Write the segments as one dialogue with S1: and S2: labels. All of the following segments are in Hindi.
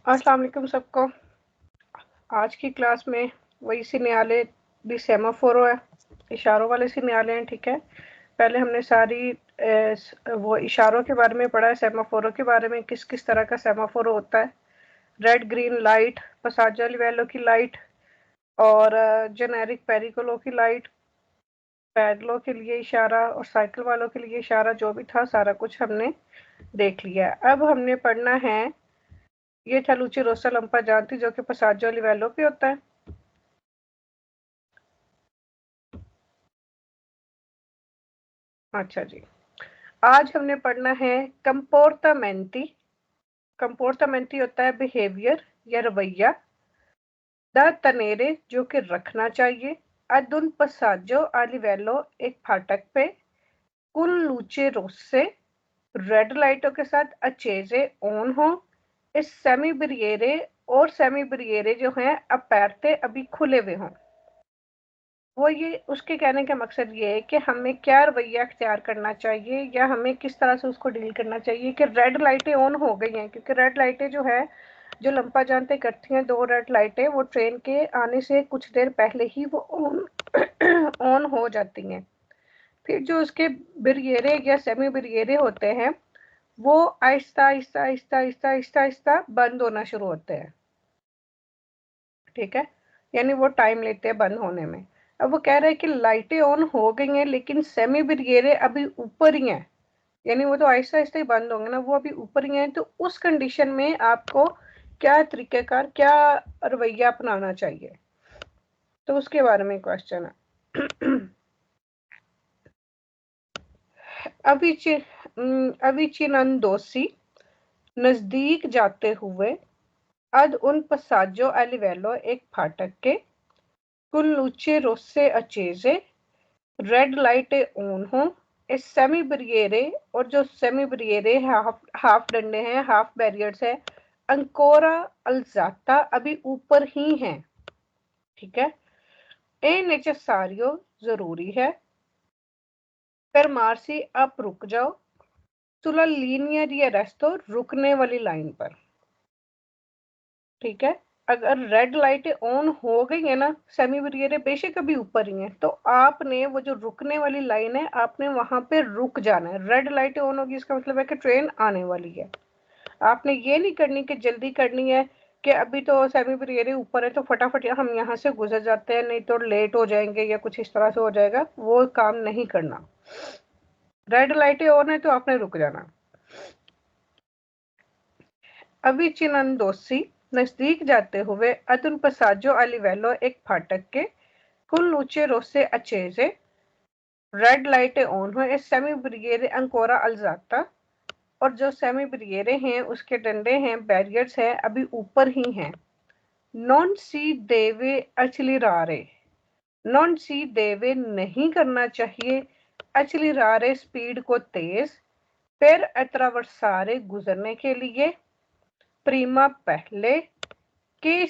S1: अस्सलाम वालेकुम सबको। आज की क्लास में वही सिग्नल दी सेमाफोर है, इशारों वाले सिग्नल हैं। ठीक है, पहले हमने सारी वो इशारों के बारे में पढ़ा है, सेमाफोरों के बारे में, किस किस तरह का सेमाफोर होता है। रेड ग्रीन लाइट, पसाजा लिवेलो की लाइट, और जेनेरिक पेरिकोलो की लाइट, पैडलों के लिए इशारा और साइकिल वालों के लिए इशारा, जो भी था सारा कुछ हमने देख लिया। अब हमने पढ़ना है ये था लूची रोसा लंपा जानती, जो कि पसाजो लिवेलो पे होता है। अच्छा जी, आज हमने पढ़ना है कंपोर्टामेंटी। कंपोर्टामेंटी होता है बिहेवियर या रवैया। द तनेरे, जो कि रखना चाहिए। अदुन पसाजो आलिवेलो, एक फाटक पे। कुल लूचे रोसे, रेड लाइटों के साथ अचेजे ऑन हो। इस सेमी ब्रियेरे, और सेमी ब्रियेरे जो हैं अपैरते, अभी खुले हुए हों। वो ये उसके कहने का मकसद ये है कि हमें क्या रवैया अख्तियार करना चाहिए या हमें किस तरह से उसको डील करना चाहिए कि रेड लाइटें ऑन हो गई हैं, क्योंकि रेड लाइटें जो है, जो लंपा जानते करती हैं, 2 रेड लाइटें वो ट्रेन के आने से कुछ देर पहले ही वो ऑन ऑन हो जाती हैं। फिर जो उसके बिरियरे या सेमी बिरियरे होते हैं, वो आहिस्ता आहिस्ता आहिस्ता आहिस्ता आहिस्ता आहिस्ता बंद होना शुरू होते हैं। ठीक है, यानी वो टाइम लेते हैं बंद होने में। अब वो कह रहे हैं कि लाइटें ऑन हो गई हैं, लेकिन सेमी ब्रिगेडे अभी ऊपर ही हैं, यानी वो तो आहिस्ता आहिस्ता ही बंद होंगे ना, वो अभी ऊपर ही हैं। तो उस कंडीशन में आपको क्या तरीक़ेकार, क्या रवैया अपनाना चाहिए, तो उसके बारे में क्वेश्चन है। अविचिनंदोसी, नजदीक जाते हुए। अद उन पसाजो एलिवेलो, एक फाटक के। कुल लूचे रोसे अचेजे, रेड लाइटें ऑन हो। इस सेमी ब्रियेरे, और जो सेमी ब्रियेरे हाफ डंडे हैं, हाफ बैरियर्स है। अंकोरा अल्जाता, अभी ऊपर ही हैं। ठीक है, ए नेचेसारियो, जरूरी है। फिर मारसी, आप रुक जाओ। सुला लीनियर या रेस्तो, रुकने वाली लाइन पर। ठीक है, अगर रेड लाइटें ऑन हो गई है ना, सेमी ब्रियेरे बेशक अभी ऊपर ही है, तो आपने वो जो रुकने वाली लाइन है, आपने वहां पे रुक जाना है। रेड लाइटें ऑन होगी, इसका मतलब है कि ट्रेन आने वाली है। आपने ये नहीं करनी कि जल्दी करनी है कि अभी तो सेमी ब्रियेरे ऊपर है तो फटाफट हम यहाँ से गुजर जाते हैं, नहीं तो लेट हो जाएंगे या कुछ इस तरह से हो जाएगा। वो काम नहीं करना। रेड लाइटें ऑन है तो आपने रुक जाना। अविचिनंदोसी, नजदीक जाते हुए। अदुन पसाजो अलिवेलो, एक फाटक के। कुल ऊंचे रोसे अचेजे, रेड लाइटें ऑन हो। इस सेमी ब्रिगेरे अंकोरा अल्जाता, और जो सेमी ब्रिगेरे हैं उसके डंडे हैं, बैरियर्स हैं, अभी ऊपर ही हैं। नॉन सी देवे अचलिरारे, नॉन सी देवे, नहीं करना चाहिए। अचलिरारे, स्पीड को तेज। फिर अत्रावर्सारे, गुजरने के लिए। प्रीमा, पहले। के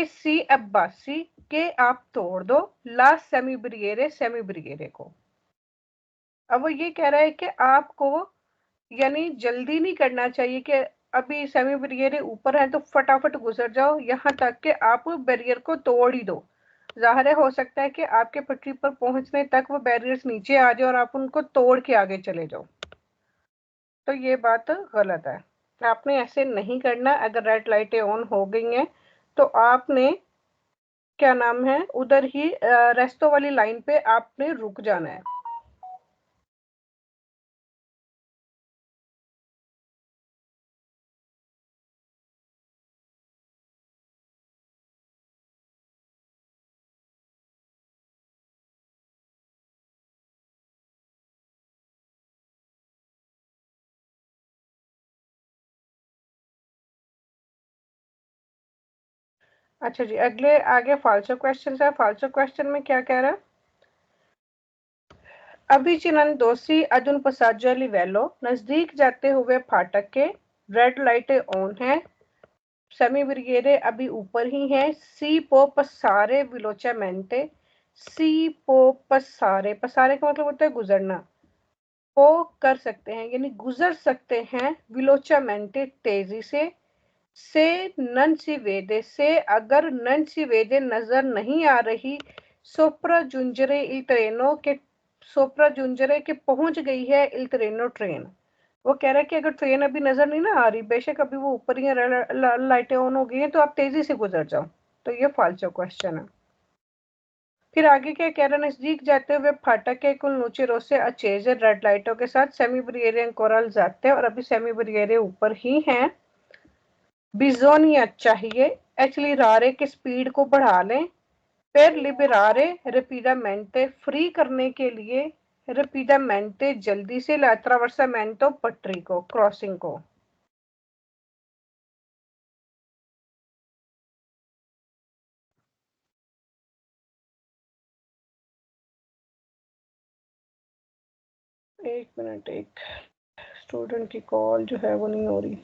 S1: सी अब्बासी, के आप तोड़ दो। ला सेमी ब्रिगेरे, सेमी ब्रिगेरे को। अब वो ये कह रहा है कि आपको यानी जल्दी नहीं करना चाहिए कि अभी सेमी ब्रिगेरे ऊपर है तो फटाफट गुजर जाओ, यहाँ तक कि आप बैरियर को तोड़ ही दो। जाहिर है, हो सकता है कि आपके पटरी पर पहुंचने तक वो बैरियर्स नीचे आ जाए और आप उनको तोड़ के आगे चले जाओ, तो ये बात गलत है। आपने ऐसे नहीं करना। अगर रेड लाइटें ऑन हो गई हैं तो आपने क्या नाम है, उधर ही रेस्टो वाली लाइन पे आपने रुक जाना है। अच्छा जी, अगले आगे फाल्सो क्वेश्चन है। फाल्सो क्वेश्चन में क्या कह रहा है? अभिचिनन दोषी अदुन पसाजो लिवेलो, नजदीक जाते हुए फाटक के। रेड लाइटें ऑन है। सेमी ब्रिगेरे अभी ऊपर ही है। सी पो पसारे विलोचामेंटे, सी पो पसारे, पसारे का मतलब होता है गुजरना। वो कर सकते हैं यानी गुजर सकते हैं। विलोचामेंटे, तेजी से। से नन सी वेदे, से अगर नन सी वेदे नजर नहीं आ रही, सोप्रा जुंजरे इल ट्रेनो के, सोप्रा जुंजरे के पहुंच गई है इल ट्रेनो ट्रेन। वो कह रहा है कि अगर ट्रेन अभी नजर नहीं ना आ रही, बेशक अभी वो ऊपर ही लाइटें ऑन हो गई हैं, तो आप तेजी से गुजर जाओ। तो ये फालतू क्वेश्चन है। फिर आगे क्या कह रहा है, नजदीक जाते हुए फाटक के कुल ऊंचे रोसे अचेज रेड लाइटों के साथ सेमी ब्रिगेडियर कोरल जाते हैं, और अभी सेमी ब्रिगेडियर ऊपर ही हैं। बिजोनिया चाहिए, एक्सीलरारे की स्पीड को बढ़ा लें, per liberare rapidamente, फ्री करने के लिए rapidamente जल्दी से, la attraversamento पटरी को, क्रॉसिंग को। एक मिनट, एक स्टूडेंट की कॉल जो है वो नहीं हो रही।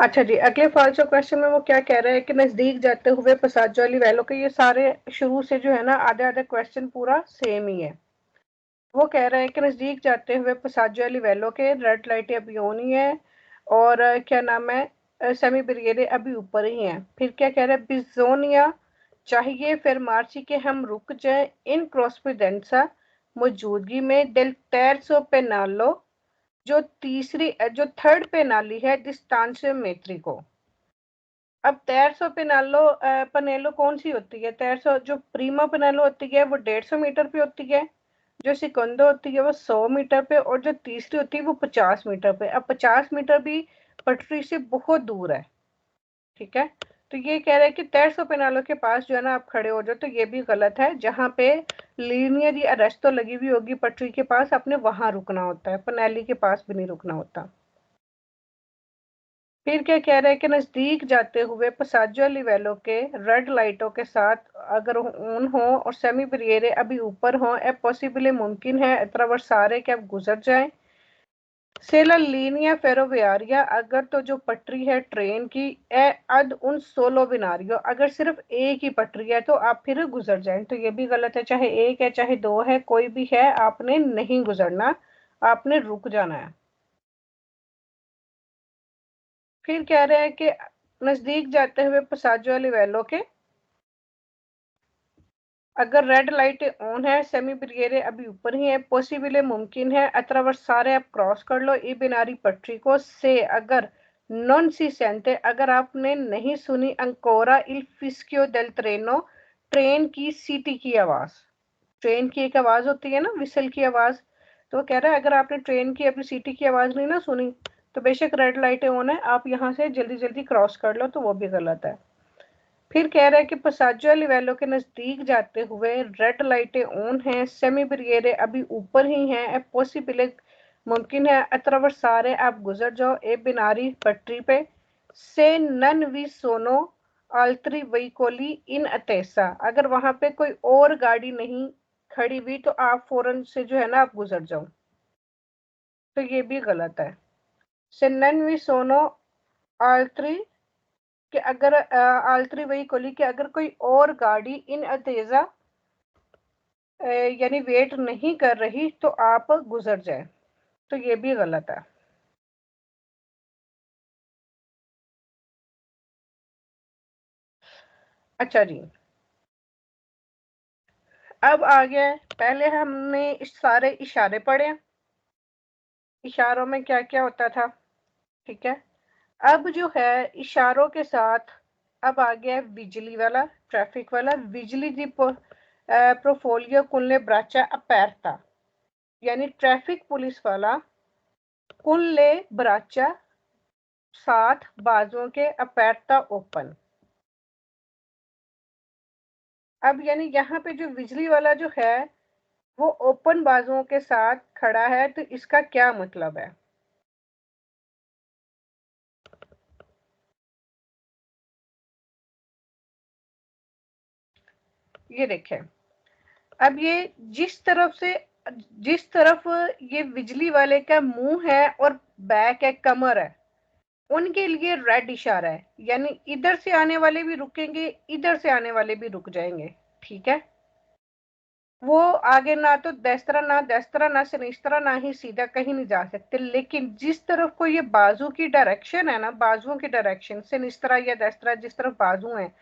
S1: अच्छा जी, अगले फालतू क्वेश्चन में वो क्या कह रहा है कि नजदीक जाते हुए पसाजो वाली वैलो के, ये सारे शुरू से जो है ना आधे आधे क्वेश्चन पूरा सेम ही है। वो कह रहा है कि नजदीक जाते हुए पसाजो वाली वैलो के रेड लाइटें अभी ऑन ही है, और क्या नाम है, सेमी ब्रिगेडे अभी ऊपर ही हैं। फिर क्या कह रहा है, बिजोनिया चाहिए, फिर मार्ची के हम रुक जाए इन क्रॉसपिडेंसा मौजूदगी में डेल टेरसो पेनालो, जो तीसरी जो थर्ड पेनाली है डिस्टांसियो मेट्री को। अब 1300 पेनालो पनेलो कौन सी होती है, 1300 जो प्रीमा पेनालो होती है वो 150 मीटर पे होती है, जो सिकंदो होती है वो 100 मीटर पे, और जो तीसरी होती है वो 50 मीटर पे। अब 50 मीटर भी पटरी से बहुत दूर है। ठीक है, तो ये कह रहा है कि 1300 पेनालो के पास जो है ना आप खड़े हो जाओ, तो ये भी गलत है। जहां पे लीनियर या अरेस्टो लगी हुई होगी पटरी के पास, आपने वहां रुकना होता है, पनेली के पास भी नहीं रुकना होता। फिर क्या कह रहे हैं कि नजदीक जाते हुए पसाजो लिवेलो के रेड लाइटों के साथ अगर ऑन हो और सेमी ब्रिएरे अभी ऊपर हो, ए पॉसिबली मुमकिन है अत्रवर्सारे के अब गुजर जाएं। सेला लीनिया फेरोवियारिया, अगर तो जो पटरी है ट्रेन की, ए अद उन सोलो बिनारियो, अगर सिर्फ एक ही पटरी है तो आप फिर गुजर जाएं। तो ये भी गलत है, चाहे एक है चाहे दो है, कोई भी है, आपने नहीं गुजरना, आपने रुक जाना है। फिर कह रहे हैं कि नजदीक जाते हुए पसाजो लिवेलो के अगर रेड लाइट ऑन है, सेमी ब्रिगेडे अभी ऊपर ही है, पॉसिबल मुमकिन है अत्रवर्स सारे आप क्रॉस कर लो ई बिनारी पटरी को, से अगर नॉन सी सेंटे, अगर आपने नहीं सुनी अंकोरा इल फिस्कियो डेल ट्रेनो, ट्रेन की सीटी की आवाज। ट्रेन की एक आवाज होती है ना, विसल की आवाज। तो कह रहा है अगर आपने ट्रेन की अपनी सीटी की आवाज नहीं ना सुनी, तो बेशक रेड लाइटें ऑन है, आप यहाँ से जल्दी जल्दी क्रॉस कर लो, तो वो भी गलत है। फिर कह रहा है कि पसाजो लिवेलो के नजदीक जाते हुए रेड लाइटें ऑन हैं, सेमी ब्रिगेडे अभी ऊपर ही हैं, पॉसिबल मुमकिन है अत्रवर्सारे आप गुजर जाओ ए बिनारी पटरी पे, से नन वी सोनो आल्त्री वहीकोली इन अतेसा, अगर वहां पे कोई और गाड़ी नहीं खड़ी हुई तो आप फौरन से जो है ना आप गुजर जाओ। तो ये भी गलत है। से नन वी सोनो आल्त्री, कि अगर आल्त्री वही कोली कि अगर कोई और गाड़ी इन अतेजा यानी वेट नहीं कर रही तो आप गुजर जाए। तो ये भी गलत है। अच्छा जी, अब आ गया है, पहले हमने इस सारे इशारे पढ़े, इशारों में क्या क्या होता था। ठीक है, अब जो है इशारों के साथ अब आ गया बिजली वाला, ट्रैफिक वाला। विजिली दी प्रोफोलियो कुल्ले ब्राचा अपेरता, यानी ट्रैफिक पुलिस वाला कुल्ले ब्राचा, साथ बाजुओं के अपेरता ओपन। अब यानी यहाँ पे जो बिजली वाला जो है वो ओपन बाजुओं के साथ खड़ा है, तो इसका क्या मतलब है। ये देखें, अब ये जिस तरफ ये बिजली वाले का मुंह है और बैक है, कमर है, उनके लिए रेड इशारा है, यानी इधर से आने वाले भी रुकेंगे, इधर से आने वाले भी रुक जाएंगे। ठीक है, वो आगे ना तो दस्तरा ना सिनिस्त्रा ना ही सीधा कहीं नहीं जा सकते, लेकिन जिस तरफ को ये बाजू की डायरेक्शन है ना, बाजुओं की डायरेक्शन सिनिस्त्रा या दस्तरा, जिस तरफ बाजू है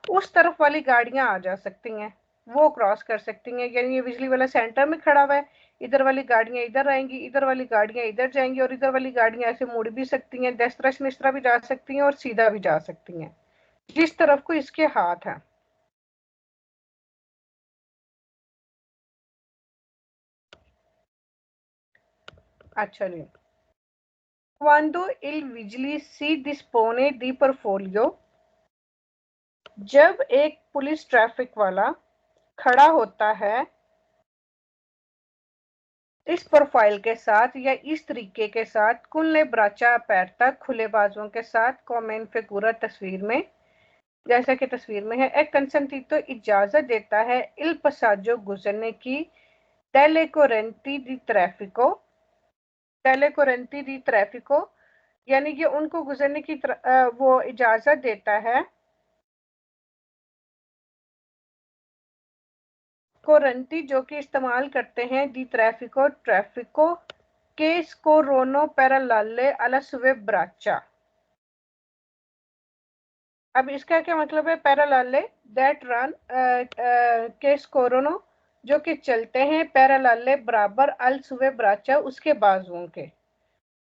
S1: उस तरफ वाली गाड़ियां आ जा सकती हैं, वो क्रॉस कर सकती हैं। यानी ये बिजली वाला सेंटर में खड़ा हुआ है, इधर वाली गाड़ियां इधर आएंगी, इधर वाली गाड़ियां इधर जाएंगी, और इधर वाली गाड़ियां ऐसे मुड़ भी सकती हैं, दस्तरा सिनिस्त्रा भी जा सकती हैं और सीधा भी जा सकती हैं, जिस तरफ को इसके हाथ है। अच्छा जी, quando il vigili si dispone di portfolio, जब एक पुलिस ट्रैफिक वाला खड़ा होता है इस प्रोफाइल के साथ या इस तरीके के साथ, कुल्ले ब्राचा पैरता, खुले बाजुओं के साथ, कॉमेन फिगूरा तस्वीर में, जैसा कि तस्वीर में है, एक कंसेंटीतो इजाजत देता है इल पसाजो गुजरने की, टेले कोरेंटी दी ट्रैफिको, टेले कोरेंटी दी ट्रैफिको, यानी कि उनको गुजरने की वो इजाजत देता है, कोरंटी जो कि इस्तेमाल करते हैं दी ट्रैफिको, ट्रैफिको के स्कोरोनो पैरालाले अला सुवे ब्राचा। अब इसका क्या मतलब है, पैरालाले दैट रन के स्कोरोनो, जो कि चलते हैं, पैरालाले बराबर, अल सुवे ब्राचा उसके बाजुओं के।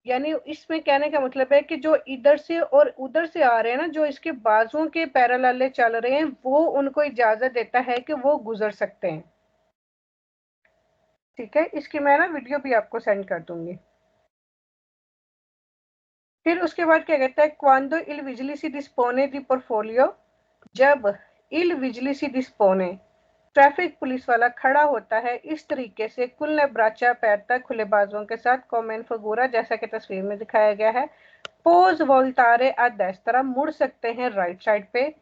S1: यानी इसमें कहने का मतलब है कि जो इधर से और उधर से आ रहे हैं ना, जो इसके बाजुओं के पैरालाले चल रहे हैं, वो उनको इजाजत देता है कि वो गुजर सकते हैं। ठीक है, इसकी मैं ना वीडियो भी आपको सेंड कर दूंगी। फिर उसके बाद क्या कहता है, क्वांदो इल विजिली सी डिस्पोने दी पोर्टफोलियो, जब इल विजिली सी डिस्पोने ट्रैफिक पुलिस वाला खड़ा होता है इस तरीके से, कुल ब्राचा पैरता, खुले बाजुओं के साथ, कॉमेन फगूरा जैसा कि तस्वीर में दिखाया गया है, पोज वोल्टारे आ देस्त्रा, मुड़ सकते हैं राइट साइड पे,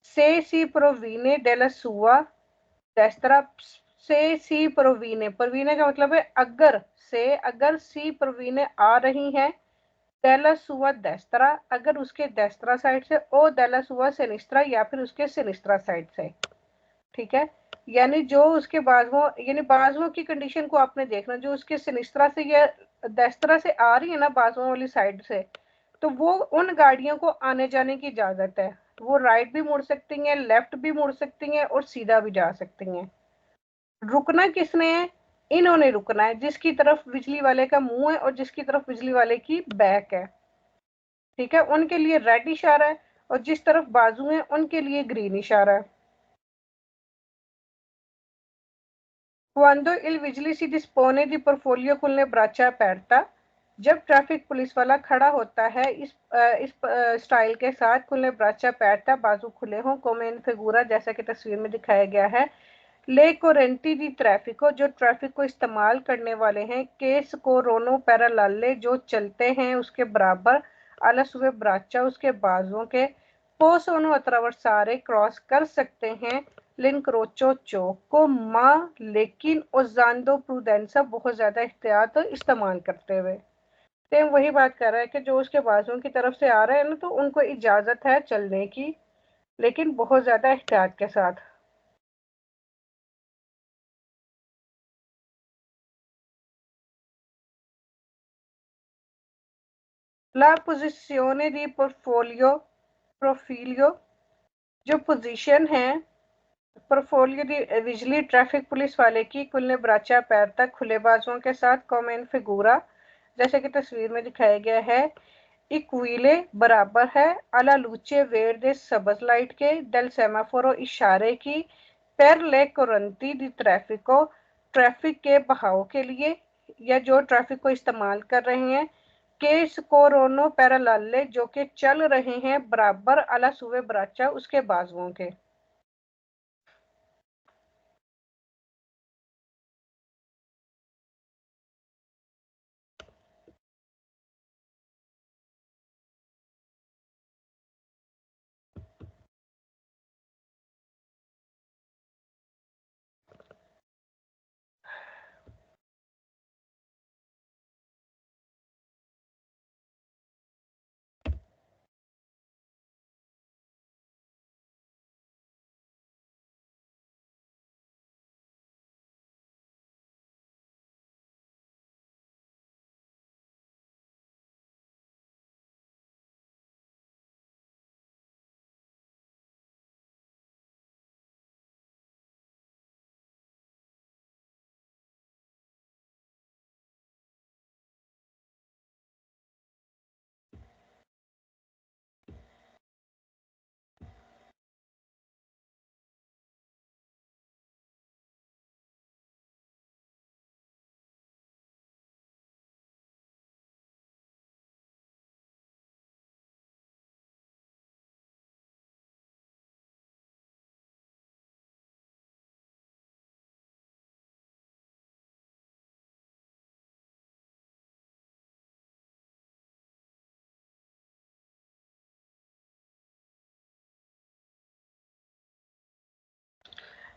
S1: से सी प्रोवीने डेला सुआ, देस्त्रा से सी प्रोवीने, प्रोवीने का मतलब है अगर से, अगर सी प्रोवीने आ रही हैं डेला सुआ देस्त्रा, अगर उसके देस्त्रा साइड से, ओ डेला सुआ सिनिस्त्रा, या फिर उसके सिनिस्त्रा साइड से। ठीक है, यानी जो उसके बाजुओं, यानी बाजुओं की कंडीशन को आपने देखना, जो उसके सिनिस्त्रा से या देस्त्रा से आ रही है ना, बाजुओं वाली साइड से, तो वो उन गाड़ियों को आने जाने की इजाजत है, वो राइट भी मुड़ सकती हैं, लेफ्ट भी मुड़ सकती हैं और सीधा भी जा सकती हैं। रुकना किसने है, इन्होंने रुकना है, जिसकी तरफ बिजली वाले का मुंह है और जिसकी तरफ बिजली वाले की बैक है। ठीक है, उनके लिए रेड इशारा है, और जिस तरफ बाजू है उनके लिए ग्रीन इशारा है। Cuando il vigili si dispone di portfolio con le braccia aperta, जब ट्रैफिक पुलिस वाला खड़ा होता है इस स्टाइल के साथ, कुल्ले ब्राचा पैरता, बाजू खुले हों, कोमेन फिगूरा जैसा कि तस्वीर में दिखाया गया है, ले कोरेंटी दी ट्रैफिको, जो ट्रैफिक को इस्तेमाल करने वाले हैं, केस को रोनो पैरालाले, जो चलते हैं उसके बराबर, अला सुबह ब्राचा उसके बाजुओं के, पोसोनो अत्रावरसारे क्रॉस कर सकते हैं, लिनक्रोचो चौक को, माँ लेकिन ओजांदो प्रूडेंसा, बहुत ज्यादा एहतियात इस्तेमाल करते हुए। सेम वही बात कर रहा है कि जो उसके बाजुओं की तरफ से आ रहे हैं ना, तो उनको इजाजत है चलने की, लेकिन बहुत ज्यादा एहतियात के साथ। ला पोजिzione di portfolio, प्रोफिलियो, जो पोजीशन है पोर्टफोलियो विजिली ट्रैफिक पुलिस वाले की कुल ब्राचा पैर तक खुले बाजुओं के साथ कॉमेन फिगूरा, जैसे कि तस्वीर में दिखाया गया है, इक्विले बराबर है alla luce verde सब्ज लाइट के del semaforo इशारे की per le correnti di traffico traffic के बहाव के लिए या जो ट्रैफिक को इस्तेमाल कर रहे हैं, के स्कोरोनो पैरालाले जो कि चल रहे हैं बराबर अला सुवे ब्राचा उसके बाजुओं के।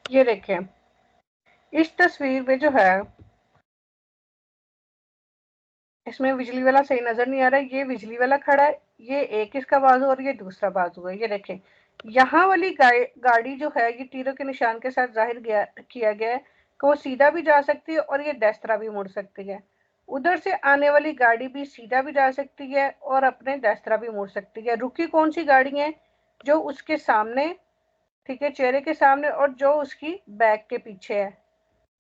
S1: ये देखें, इस तस्वीर में जो है इसमें बिजली वाला सही नजर नहीं आ रहा है, ये बिजली वाला खड़ा है, ये एक इसका बाजू और ये दूसरा बाजू है। ये देखें, यहाँ वाली गाड़ी जो है ये तीरों के निशान के साथ जाहिर किया गया है कि वो सीधा भी जा सकती है और ये देस्तरा भी मुड़ सकती है। उधर से आने वाली गाड़ी भी सीधा भी जा सकती है और अपने देस्तरा भी मुड़ सकती है। रुकी कौन सी गाड़ी है? जो उसके सामने, ठीक है, चेहरे के सामने, और जो उसकी बैक के पीछे है,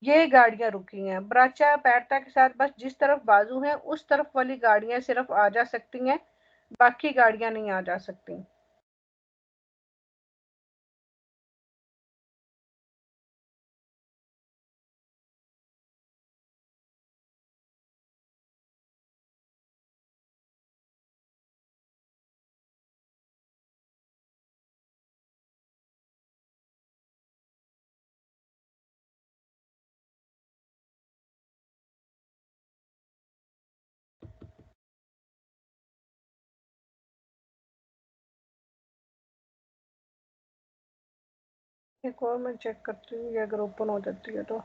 S1: ये गाड़ियां रुकी हैं। ब्राचा पैरता के साथ बस जिस तरफ बाजू है उस तरफ वाली गाड़ियां सिर्फ आ जा सकती हैं, बाकी गाड़ियां नहीं आ जा सकती। एक और मैं चेक करती हूँ, ये अगर ओपन हो जाती है तो।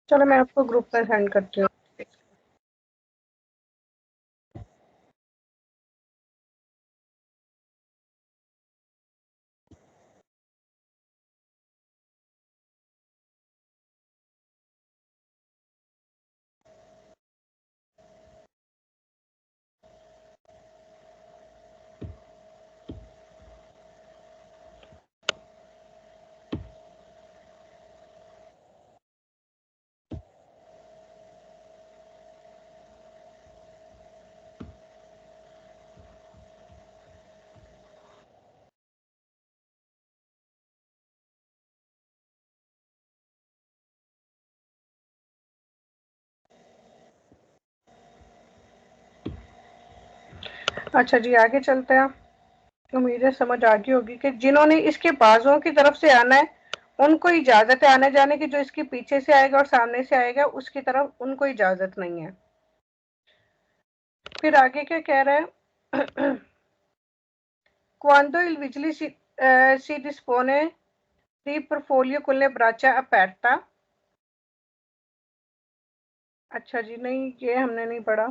S1: चलो मैं आपको ग्रुप पर सेंड करती हूँ। अच्छा जी, आगे चलते हैं। उम्मीद है समझ आ गई होगी कि जिन्होंने इसके बाजुओं की तरफ से आना है उनको इजाजत है आने जाने की, जो इसके पीछे से आएगा और सामने से आएगा उसकी तरफ उनको इजाजत नहीं है। फिर आगे क्या कह रहा है? Quando il vigile si dispone di portfolio con le braccia aperta। अच्छा जी, नहीं ये हमने नहीं पढ़ा,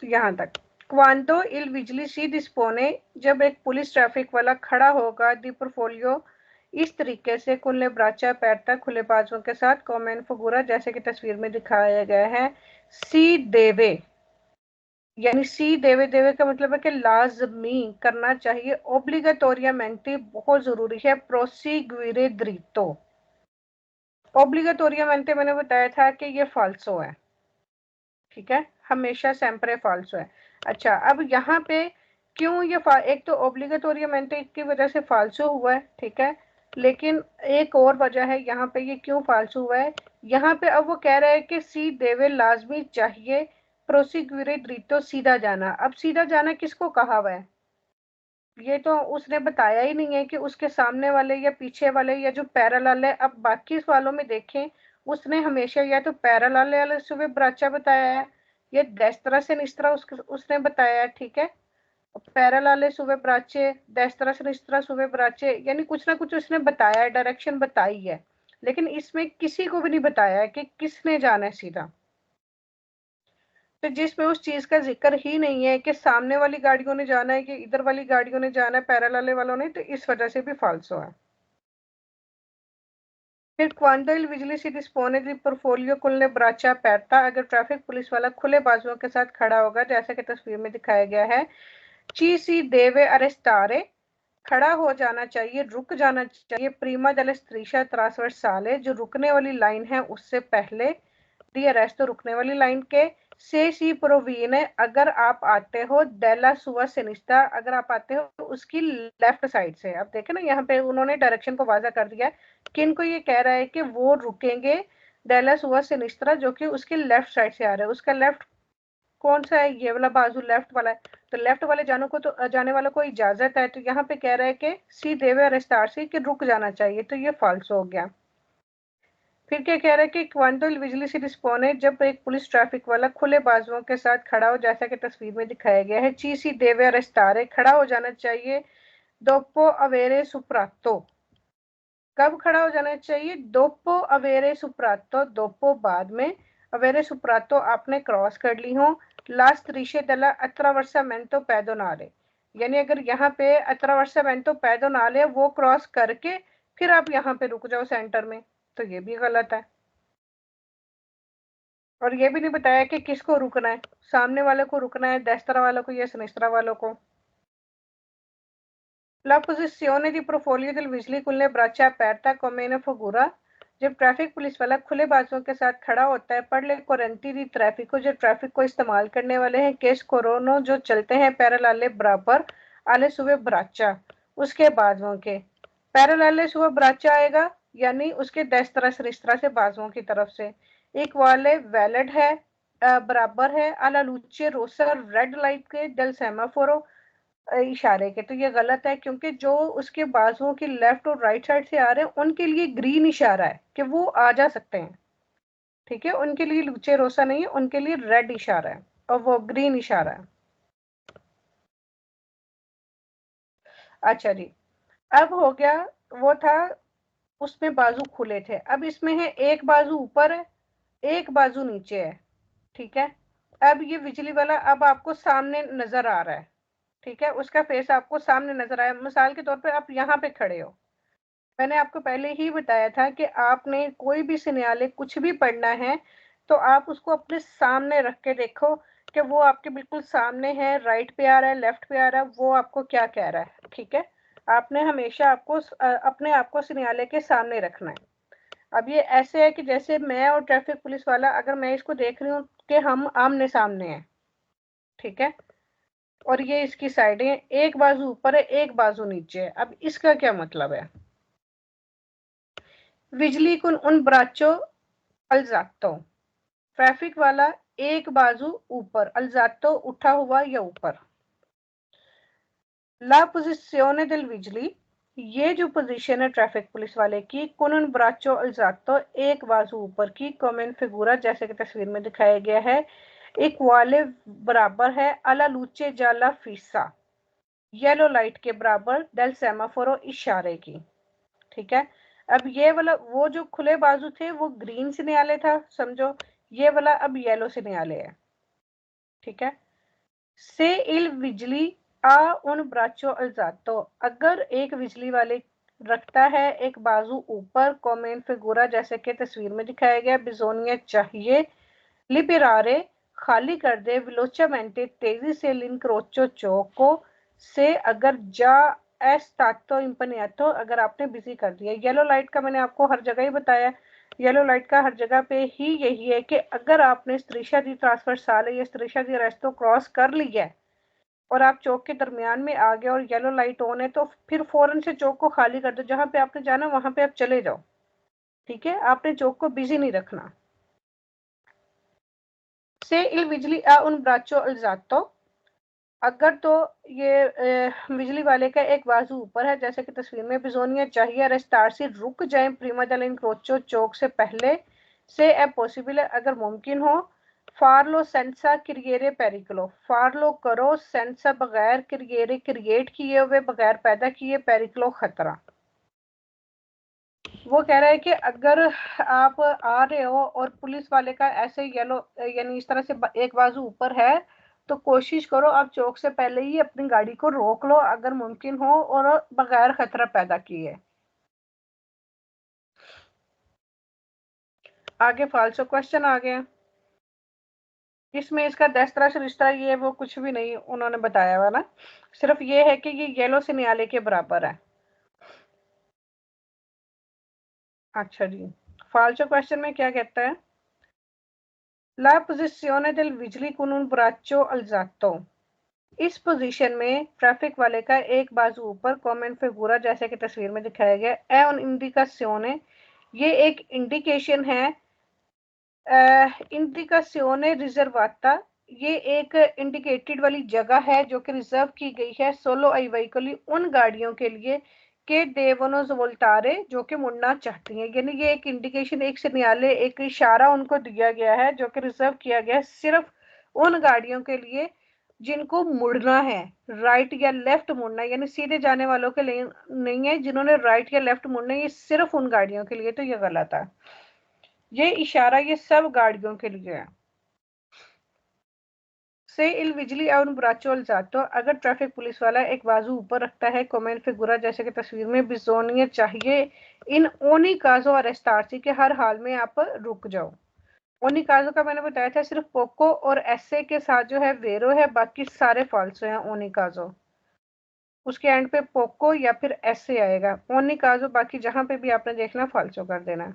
S1: तो यहाँ तक। क्वांतो इल विजिली सी डिस्पोने, जब एक पुलिस ट्रैफिक वाला खड़ा होगा, दी पोर्टफोलियो इस तरीके से, कुल्ले ब्राचा पैरता, खुले बाजुओं के साथ, कॉमेन फगुरा जैसे कि तस्वीर में दिखाया गया है। सी देवे, यानी सी देवे देवे का मतलब है कि लाजमी करना चाहिए, ओब्लिगाटोरियामेंटी बहुत जरूरी है, प्रोसीग्यूरे द्रितो। ओब्लिगाटोरियामेंटी मैंने बताया था कि ये फाल्सो है, ठीक है, हमेशा सेम्परे फाल्सो है। अच्छा, अब यहाँ पे क्यों ये एक तो ओब्लिगाटोरियमेंटे की वजह से फाल्सो हुआ है, ठीक है, लेकिन एक और वजह है यहाँ पे ये क्यों फाल्सो हुआ है। यहाँ पे अब वो कह रहा है कि सी देवे लाजमी चाहिए, प्रोसिक्यूरे ड्रीटो सीधा जाना। अब सीधा जाना किसको कहा हुआ है, ये तो उसने बताया ही नहीं है कि उसके सामने वाले या पीछे वाले या जो पैरेलल है। अब बाकी वालों में देखें, उसने हमेशा या तो पैरेलल वाले सुबह ब्राचा बताया है या डेस्त्रा से निस्त्रा उसने बताया है, ठीक है। पैरेलल सुबह ब्राचे, डेस्त्रा से निस्त्रा सुबह ब्राचे, यानी कुछ ना कुछ उसने बताया है, डायरेक्शन बताई है, लेकिन इसमें किसी को भी नहीं बताया है कि किसने जाना है सीधा। तो जिसमें उस चीज का जिक्र ही नहीं है कि सामने वाली गाड़ियों ने जाना है कि इधर वाली गाड़ियों ने जाना है, पैरेलल वालों ने, तो इस वजह से भी फाल्सो है। फिर क्वांडो इल विजिली सी डिस्पोने दी पोर्टफोलियो कुलने ब्राचा पैरता, अगर ट्रैफिक पुलिस वाला खुले बाजुओं के साथ खड़ा होगा जैसा कि तस्वीर में दिखाया गया है। ची सी देवे अरेस्टारे, खड़ा हो जाना चाहिए, रुक जाना चाहिए, प्रीमा दल स्त्रीशा ट्रांसवर्साले, जो रुकने वाली लाइन है उससे पहले, डी अरेस्ट तो रुकने वाली लाइन के, से सी प्रोवीन, अगर आप आते हो, डेला सुआ सिनिस्टा, अगर आप आते हो उसकी लेफ्ट साइड से। अब देखे ना यहाँ पे उन्होंने डायरेक्शन को वाजा कर दिया, किन को ये कह रहा है कि वो रुकेंगे डेला सुआ सिनिस्ट्रा, जो कि उसकी लेफ्ट साइड से आ रहा है। उसका लेफ्ट कौन सा है, ये वाला बाजू लेफ्ट वाला है, तो लेफ्ट वाले जाने वालों को इजाजत है। तो यहाँ पे कह रहा है कि सी देवे अरेस्टार से कि रुक जाना चाहिए, तो ये फाल्स हो गया। फिर क्या कह रहा है कि क्वांटो विजिली सी डिस्पोने, जब एक पुलिस ट्रैफिक वाला खुले बाजुओं के साथ खड़ा हो जैसा कि तस्वीर में दिखाया गया है। ची सी देवे अरेस्टारे, खड़ा हो जाना चाहिए, दोपो अवेरे सुप्रातो, कब खड़ा हो जाना चाहिए, दोपो अवेरे सुप्रातो, दोपो बाद में, अवेरे सुप्रातो आपने क्रॉस कर ली हो, लास्ट रिशे दला अत्रावर्सामेंटो पैदोनाले, यानी अगर यहाँ पे अत्रावर्सामेंटो पैदोनाले वो क्रॉस करके फिर आप यहाँ पे रुक जाओ सेंटर में, तो ये भी गलत है। और ये भी नहीं बताया कि किसको रुकना है, सामने वाले को रुकना है, डेस्त्रा वालों को या सिनिस्त्रा वालों को। La posizione di profolio del vigili con le braccia aperta come una figura, जब ट्रैफिक पुलिस वाला खुले बाजुओं के साथ खड़ा होता है, पढ़ ले कोरेंटी दी ट्रैफिक को, जो ट्रैफिक को इस्तेमाल करने वाले हैं, केस कोरोनो जो चलते हैं पैरेलल बराबर, आले सुबह ब्राचा, उसके बाजुओं के, पैरेलल सुबह ब्राचा आएगा यानी उसके डेस्त्रा सरिस्त्रा से बाजुओं की तरफ से, एक वाले वैलिड है, बराबर है, आला लूचे रोसर रेड लाइट के डेल सेमाफोरो, इशारे के, तो ये गलत है क्योंकि जो उसके बाजुओं की लेफ्ट और राइट साइड से आ रहे हैं उनके लिए ग्रीन इशारा है कि वो आ जा सकते हैं, ठीक है, उनके लिए लूचे रोसा नहीं है, उनके लिए रेड इशारा है और वो ग्रीन इशारा है। अच्छा जी, अब हो गया, वो था उसमें बाजू खुले थे, अब इसमें है एक बाजू ऊपर है, एक बाजू नीचे है, ठीक है। अब ये बिजली वाला अब आपको सामने नजर आ रहा है, ठीक है, उसका फेस आपको सामने नजर आया, मिसाल के तौर पे आप यहाँ पे खड़े हो, मैंने आपको पहले ही बताया था कि आपने कोई भी सिनेरियो कुछ भी पढ़ना है तो आप उसको अपने सामने रख के देखो कि वो आपके बिल्कुल सामने है, राइट पे आ रहा है, लेफ्ट पे आ रहा है, वो आपको क्या कह रहा है, ठीक है। आपने हमेशा आपको अपने आप को सिनेरियो के सामने रखना है। अब ये ऐसे है कि जैसे मैं और ट्रैफिक पुलिस वाला, अगर मैं इसको देख रही हूँ कि हम आमने सामने हैं, ठीक है, और ये इसकी साइडें, एक बाजू ऊपर है एक बाजू नीचे है। अब इसका क्या मतलब है, बिजली कुन उन ब्राचो अल्जातो, ट्रैफिक वाला एक बाजू ऊपर, अल्जातो उठा हुआ या ऊपर, ला posizione del vigili, ये जो पोजीशन है ट्रैफिक पुलिस वाले की, con un braccio alzato, एक बाजू ऊपर की, come in figura, जैसे कि तस्वीर में दिखाया गया है, एक वाले बराबर है, alla luce gialla fissa, yellow light के बराबर, del semaforo, इशारे की। ठीक है, अब ये वाला वो जो खुले बाजू थे वो ग्रीन सिग्नल था समझो, ये वाला अब येलो सिग्नल है। ठीक है, से इल बिजली आ उन ब्राचो अल्जातो, अगर एक बिजली वाले रखता है एक बाजू ऊपर, कॉमेन फिगुरा, जैसे कि तस्वीर में दिखाया गया, बिजोनिया चाहिए, लिपिरारे, खाली कर दे, विलोचामेंटे, तेजी से, लिंक्रोचो, चौको से, अगर जा एस तातो इम्पनियातो, अगर आपने बिजी कर दिया। येलो लाइट का मैंने आपको हर जगह ही बताया, येलो लाइट का हर जगह पे ही यही है कि अगर आपने स्त्रीशा दी ट्रांसफर साल या स्त्रीशा दी रेस्तो क्रॉस कर लिया है और आप चौक के दरमियान में आ गए और येलो लाइट ऑन है, तो फिर फौरन से चौक को खाली कर दो, जहां पे आपने जाना वहां पे आप चले जाओ। ठीक है, आपने चौक को बिजी नहीं रखना। से इल बिजली आ उन ब्राचो अल्जातो, अगर तो ये बिजली वाले का एक बाजू ऊपर है, जैसे कि तस्वीर में, बिजोनिया चाहिए रस्तार से रुक जाए, प्रीमा दल इंक्रोचो, चौक से पहले, से ए पॉसिबल है, अगर मुमकिन हो, फारलो सेंसा क्रिएरे पेरिकलो, फारलो करो सेंसा, बगैर क्रिएरे, क्रिएट किए हुए, बगैर पैदा किए, पेरिकलो, खतरा। वो कह रहा है कि अगर आप आ रहे हो और पुलिस वाले का ऐसे येलो यानी इस तरह से एक बाजू ऊपर है, तो कोशिश करो आप चौक से पहले ही अपनी गाड़ी को रोक लो अगर मुमकिन हो, और बगैर खतरा पैदा किए। आगे फालसो क्वेश्चन आ गया, इसमें इसका दस्तरा रिश्ता ये वो कुछ भी नहीं उन्होंने बताया हुआ ना, सिर्फ ये है कि ये येलो से न्याले के बराबर है। अच्छा जी, फालसो क्वेश्चन में क्या कहता है, ला posizione del vigili con un braccio alzato, इस पोजीशन में ट्रैफिक वाले का एक बाजू ऊपर, कॉमेंट फिगूरा, जैसे कि तस्वीर में दिखाया गया, ए उन इंडिकासियोने, ये एक इंडिकेशन है, इंडिकासियोने रिजर्वाता, ये एक इंडिकेटेड वाली जगह है जो कि रिजर्व की गई है सोलो आई व्हीकली, उन गाड़ियों के लिए के देवनो वोल्टारे, जो कि मुड़ना चाहती हैं, यानी ये एक इंडिकेशन, एक सिग्नल, एक इशारा उनको दिया गया है जो कि रिजर्व किया गया है सिर्फ उन गाड़ियों के लिए जिनको मुड़ना है, राइट या लेफ्ट मुड़ना है, यानी सीधे जाने वालों के लिए नहीं है, जिन्होंने राइट या लेफ्ट मुड़ना है, ये सिर्फ उन गाड़ियों के लिए, तो ये गलत है, ये इशारा ये सब गाड़ियों के लिए है। से इल बिजली और ब्राचो अल्जातो, अगर ट्रैफिक पुलिस वाला एक बाजू ऊपर रखता है, कमेंट फिगुरा, जैसे कि तस्वीर में, बिजोनिया चाहिए, इन ओनी काजो अरेस्टारसी, के हर हाल में आप रुक जाओ। ओनी काजो का मैंने बताया था सिर्फ पोको और एसे के साथ जो है वेरो है, बाकी सारे फाल्सो हैं ओनी काजो, उसके एंड पे पोको या फिर एसे आएगा, ओनी काजो बाकी जहां पे भी आपने देखना फाल्सो कर देना।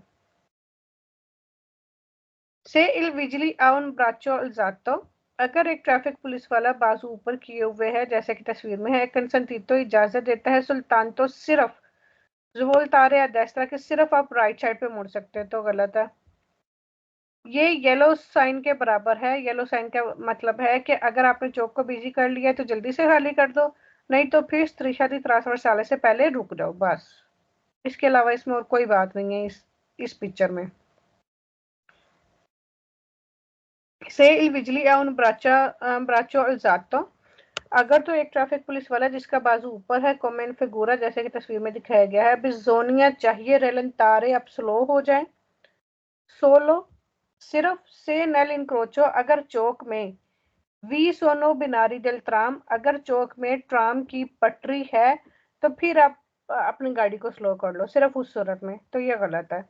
S1: से इल बिजली आउन ब्राचो अल्जातो, अगर एक ट्रैफिक पुलिस वाला बाजू ऊपर किए हुए है, जैसे कि तस्वीर में है, कंसंटीतो इजाजत देता है, सुल्तान तो सिर्फ जुबोल तारे या देस्त्रा के सिर्फ आप राइट साइड पे मुड़ सकते हैं, तो गलत है। ये येलो साइन के बराबर है, येलो साइन का मतलब है कि अगर आपने चौक को बिजी कर लिया तो जल्दी से खाली कर दो, नहीं तो फिर त्रिशादी त्रासवर साले से पहले रुक जाओ बस, इसके अलावा इसमें और कोई बात नहीं है इस पिक्चर में। से il vigili a un braccio alzato, अगर तो एक ट्रैफिक पुलिस वाला जिसका बाजू ऊपर है, कमेंट फिगूरा, जैसे कि तस्वीर में दिखाया गया है, बिजोनिया चाहिए रेलंतारे अब स्लो हो जाए, सोलो, सिर्फ से नेल इंक्रोचो, अगर चौक में, वी सोनो बिनारी दिल ट्राम, अगर चौक में ट्राम की पटरी है तो फिर आप अपनी गाड़ी को स्लो कर लो, सिर्फ उस सूरत में, तो ये गलत है।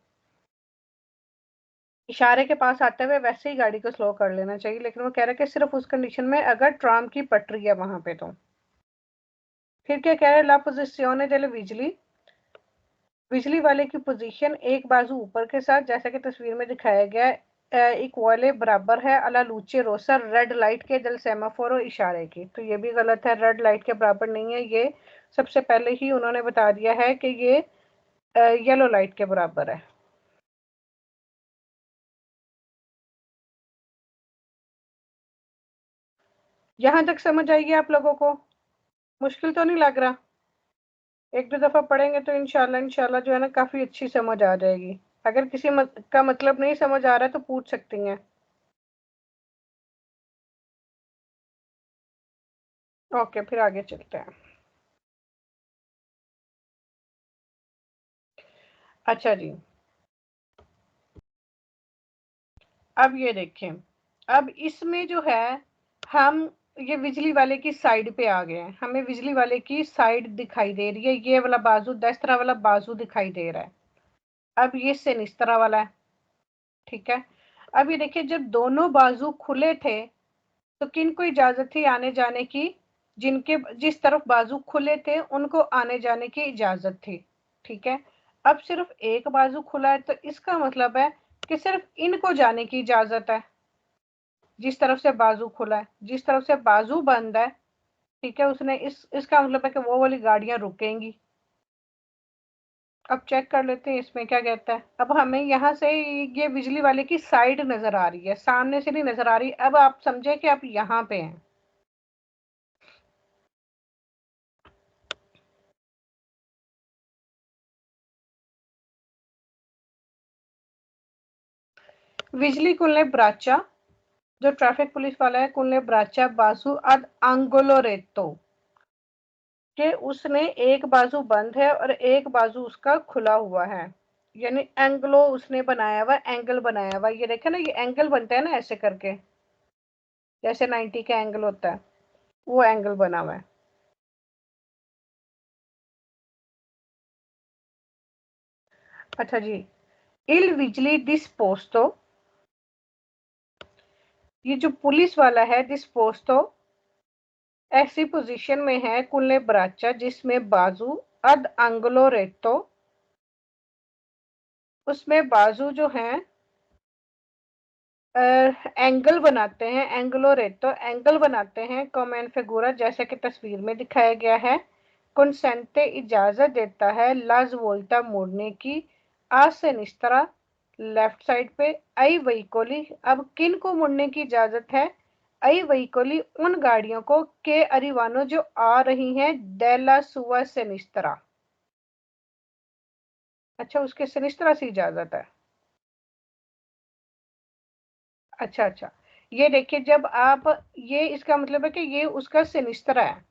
S1: इशारे के पास आते हुए वैसे ही गाड़ी को स्लो कर लेना चाहिए, लेकिन वो कह रहा है कि सिर्फ उस कंडीशन में अगर ट्राम की पटरी है वहां पे तो। फिर क्या कह रहे हैं, ला पोजिशियोने डेले बिजली, बिजली वाले की पोजीशन एक बाजू ऊपर के साथ, जैसा कि तस्वीर में दिखाया गया है, एक वाले बराबर है अला लूचे रोसा, रेड लाइट के दल सेमाफोरो, इशारे की, तो ये भी गलत है, रेड लाइट के बराबर नहीं है, ये सबसे पहले ही उन्होंने बता दिया है कि ये येलो लाइट के बराबर है। यहां तक समझ आएगी आप लोगों को? मुश्किल तो नहीं लग रहा? एक दो दफा पढ़ेंगे तो इंशाल्लाह इंशाल्लाह जो है ना काफी अच्छी समझ आ जाएगी। अगर किसी का मतलब नहीं समझ आ रहा है तो पूछ सकती हैं। ओके, फिर आगे चलते हैं। अच्छा जी, अब ये देखें। अब इसमें जो है, हम ये बिजली वाले की साइड पे आ गए हैं। हमें बिजली वाले की साइड दिखाई दे रही है, ये वाला बाजू, दस्तरा वाला बाजू दिखाई दे रहा है। अब ये सिनिस्त्रा वाला है। ठीक है। अब ये देखिए, जब दोनों बाजू खुले थे तो किन को इजाजत थी आने जाने की? जिनके जिस तरफ बाजू खुले थे उनको आने जाने की इजाजत थी। ठीक है। अब सिर्फ एक बाजू खुला है तो इसका मतलब है कि सिर्फ इनको जाने की इजाजत है। जिस तरफ से बाजू खुला है, जिस तरफ से बाजू बंद है, ठीक है, उसने इसका मतलब है कि वो वाली गाड़ियां रुकेंगी। अब चेक कर लेते हैं इसमें क्या कहता है। अब हमें यहाँ से ये बिजली वाले की साइड नजर आ रही है, सामने से नहीं नजर आ रही। अब आप समझे कि आप यहाँ पे हैं। बिजली कुल्ले ब्राचा, जो ट्रैफिक पुलिस वाला है, कुल्ले ब्राचा बाजू अद आंगोलो रेतो, कि उसने एक बाजू बंद है और एक बाजू उसका खुला हुआ है। यानी एंगलो उसने बनाया हुआ, एंगल बनाया हुआ। ये देखे ना, ये एंगल बनता है ना ऐसे करके, जैसे 90 का एंगल होता है, वो एंगल बना हुआ है। अच्छा जी, इल विजली डिस्पोस्तो, ये जो पुलिस वाला है डिस्पोस्तो ऐसी पोजीशन में है कुल्ले ब्राचा जिसमें बाजू अद एंगलो रेतो, उसमें बाजू जो है एंगल बनाते हैं, एंगलो रेतो एंगल बनाते हैं, कॉमेन फिगूरा जैसे कि तस्वीर में दिखाया गया है। कंसेंटे इजाजत देता है लाज वोल्टा मोड़ने की, आज से निस्तरा लेफ्ट साइड पे, आई वहीकोली, अब किन को मुड़ने की इजाजत है? आई वहीकोली उन गाड़ियों को के अरिवानो जो आ रही हैं डेला सुआ से निस्तरा। अच्छा, उसके सिनिस्त्रा से इजाजत है। अच्छा अच्छा, ये देखिए, जब आप, ये इसका मतलब है कि ये उसका सिनिस्त्रा है।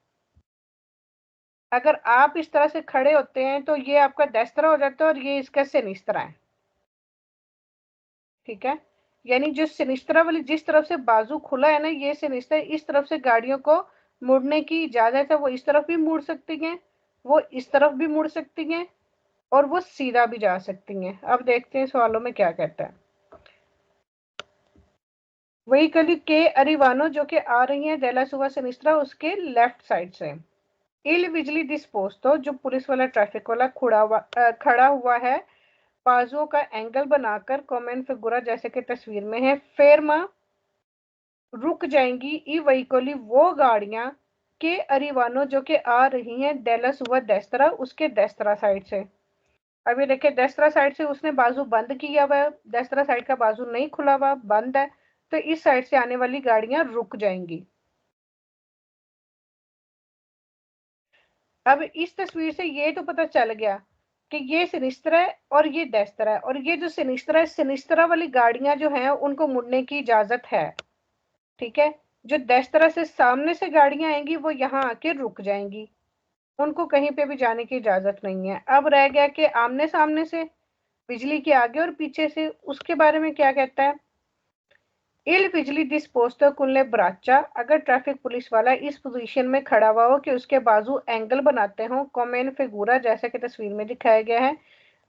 S1: अगर आप इस तरह से खड़े होते हैं तो ये आपका देस्त्रा हो जाता है और ये इसका सिनिस्त्रा है। ठीक है। यानी जो सिनिस्त्रा वाली जिस तरफ से बाजू खुला है ना, ये सिनिस्त्रा, इस तरफ से गाड़ियों को मुड़ने की इजाजत है। वो इस तरफ भी मुड़ सकती हैं, वो इस तरफ भी मुड़ सकती हैं, और वो सीधा भी जा सकती हैं। अब देखते हैं सवालों में क्या कहता है। वही कली के अरिवानो जो कि आ रही है डेला सुवा सिनिस्त्रा उसके लेफ्ट साइड से। इल बिजली डिस्पोस्तो, जो पुलिस वाला ट्रैफिक वाला खड़ा हुआ है बाजुओं का एंगल बनाकर, कॉमेन फिगुरा जैसे कि तस्वीर में है, फेरमा रुक जाएंगी, ई वहीकोली वो गाड़ियां के अरिवानो जो कि आ रही हैं डेला सुवा देस्तरा उसके देस्तरा साइड से। अब ये देखिए, देस्तरा साइड से उसने बाजू बंद किया हुआ है, देस्तरा साइड का बाजू नहीं खुला हुआ, बंद है, तो इस साइड से आने वाली गाड़ियां रुक जाएंगी। अब इस तस्वीर से ये तो पता चल गया कि ये सिनिस्त्रा है और ये देस्त्रा है, और ये जो सिनिस्त्रा है, सिनिस्त्रा वाली गाड़ियां जो हैं उनको मुड़ने की इजाजत है। ठीक है। जो देस्त्रा से सामने से गाड़ियां आएंगी वो यहाँ आके रुक जाएंगी, उनको कहीं पे भी जाने की इजाजत नहीं है। अब रह गया कि आमने सामने से, बिजली के आगे और पीछे से, उसके बारे में क्या कहता है। इल बिजली डिस्पोस्तो कुल्ले ब्राचा, अगर ट्रैफिक पुलिस वाला इस पोजीशन में खड़ा हुआ हो कि उसके बाजू एंगल बनाते हो, कॉमेन फिगूरा जैसा कि तस्वीर में दिखाया गया है,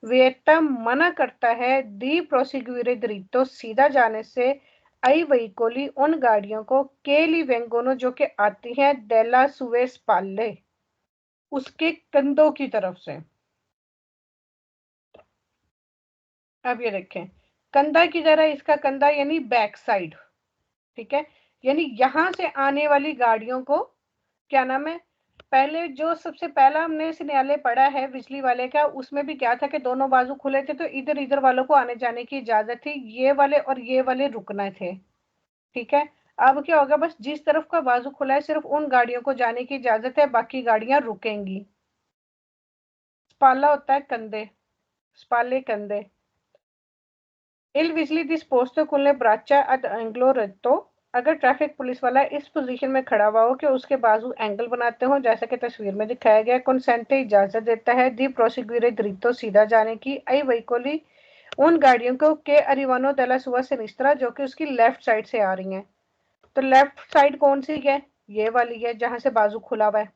S1: वियतम मना करता है दी प्रोसिक्यूरे दरितो सीधा जाने से, आई वहीकोली उन गाड़ियों को केली वेंगोनो जो कि आती हैं डेला सुवेस पाले उसके कंधों की तरफ से। अब ये देखें, कंधा की जरा, इसका कंधा यानी बैक साइड। ठीक है। यानी यहां से आने वाली गाड़ियों को क्या नाम है, पहले जो सबसे पहला हमने न्यायालय पढ़ा है बिजली वाले का, उसमें भी क्या था कि दोनों बाजू खुले थे तो इधर इधर वालों को आने जाने की इजाजत थी, ये वाले और ये वाले रुकना थे। ठीक है। अब क्या होगा, बस जिस तरफ का बाजू खुला है सिर्फ उन गाड़ियों को जाने की इजाजत है, बाकी गाड़ियां रुकेंगी। स्पाला होता है कंधे, स्पाले कंधे। Il vigili disposto con le braccia ad angolo retto। अगर ट्रैफिक पुलिस वाला इस पोजीशन में खड़ा हुआ हो कि उसके बाजू एंगल बनाते हो, जैसा कि तस्वीर में दिखाया गया, कंसेंट इजाजत देता है दी प्रोसिक्यूरे दृतो सीधा जाने की आई वहीकोली उन गाड़ियों को के अरिवानो दला सुआ सिनिस्त्रा जो कि उसकी लेफ्ट साइड से आ रही हैं। तो लेफ्ट साइड कौन सी है, ये वाली है जहां से बाजू खुला हुआ है,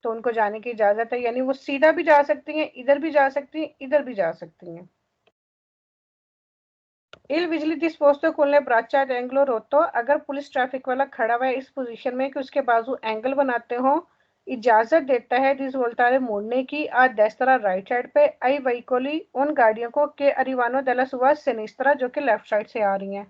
S1: तो उनको जाने की इजाजत है, यानी वो सीधा भी जा सकती हैं, इधर भी जा सकती हैं, इधर भी जा सकती हैं। Il vigili disposto con le braccia ad angolo rotto। अगर पुलिस ट्रैफिक वाला खड़ा हुआ है इस पोजीशन में कि उसके बाजू एंगल बनाते हो, इजाजत देता है दिस वोल्टारे मोड़ने की आ देस्त्रा राइट साइड पे आई वहीकोली उन गाड़ियों को के अरिवानो दला सुआ सिनिस्त्रा जो कि लेफ्ट साइड से आ रही हैं।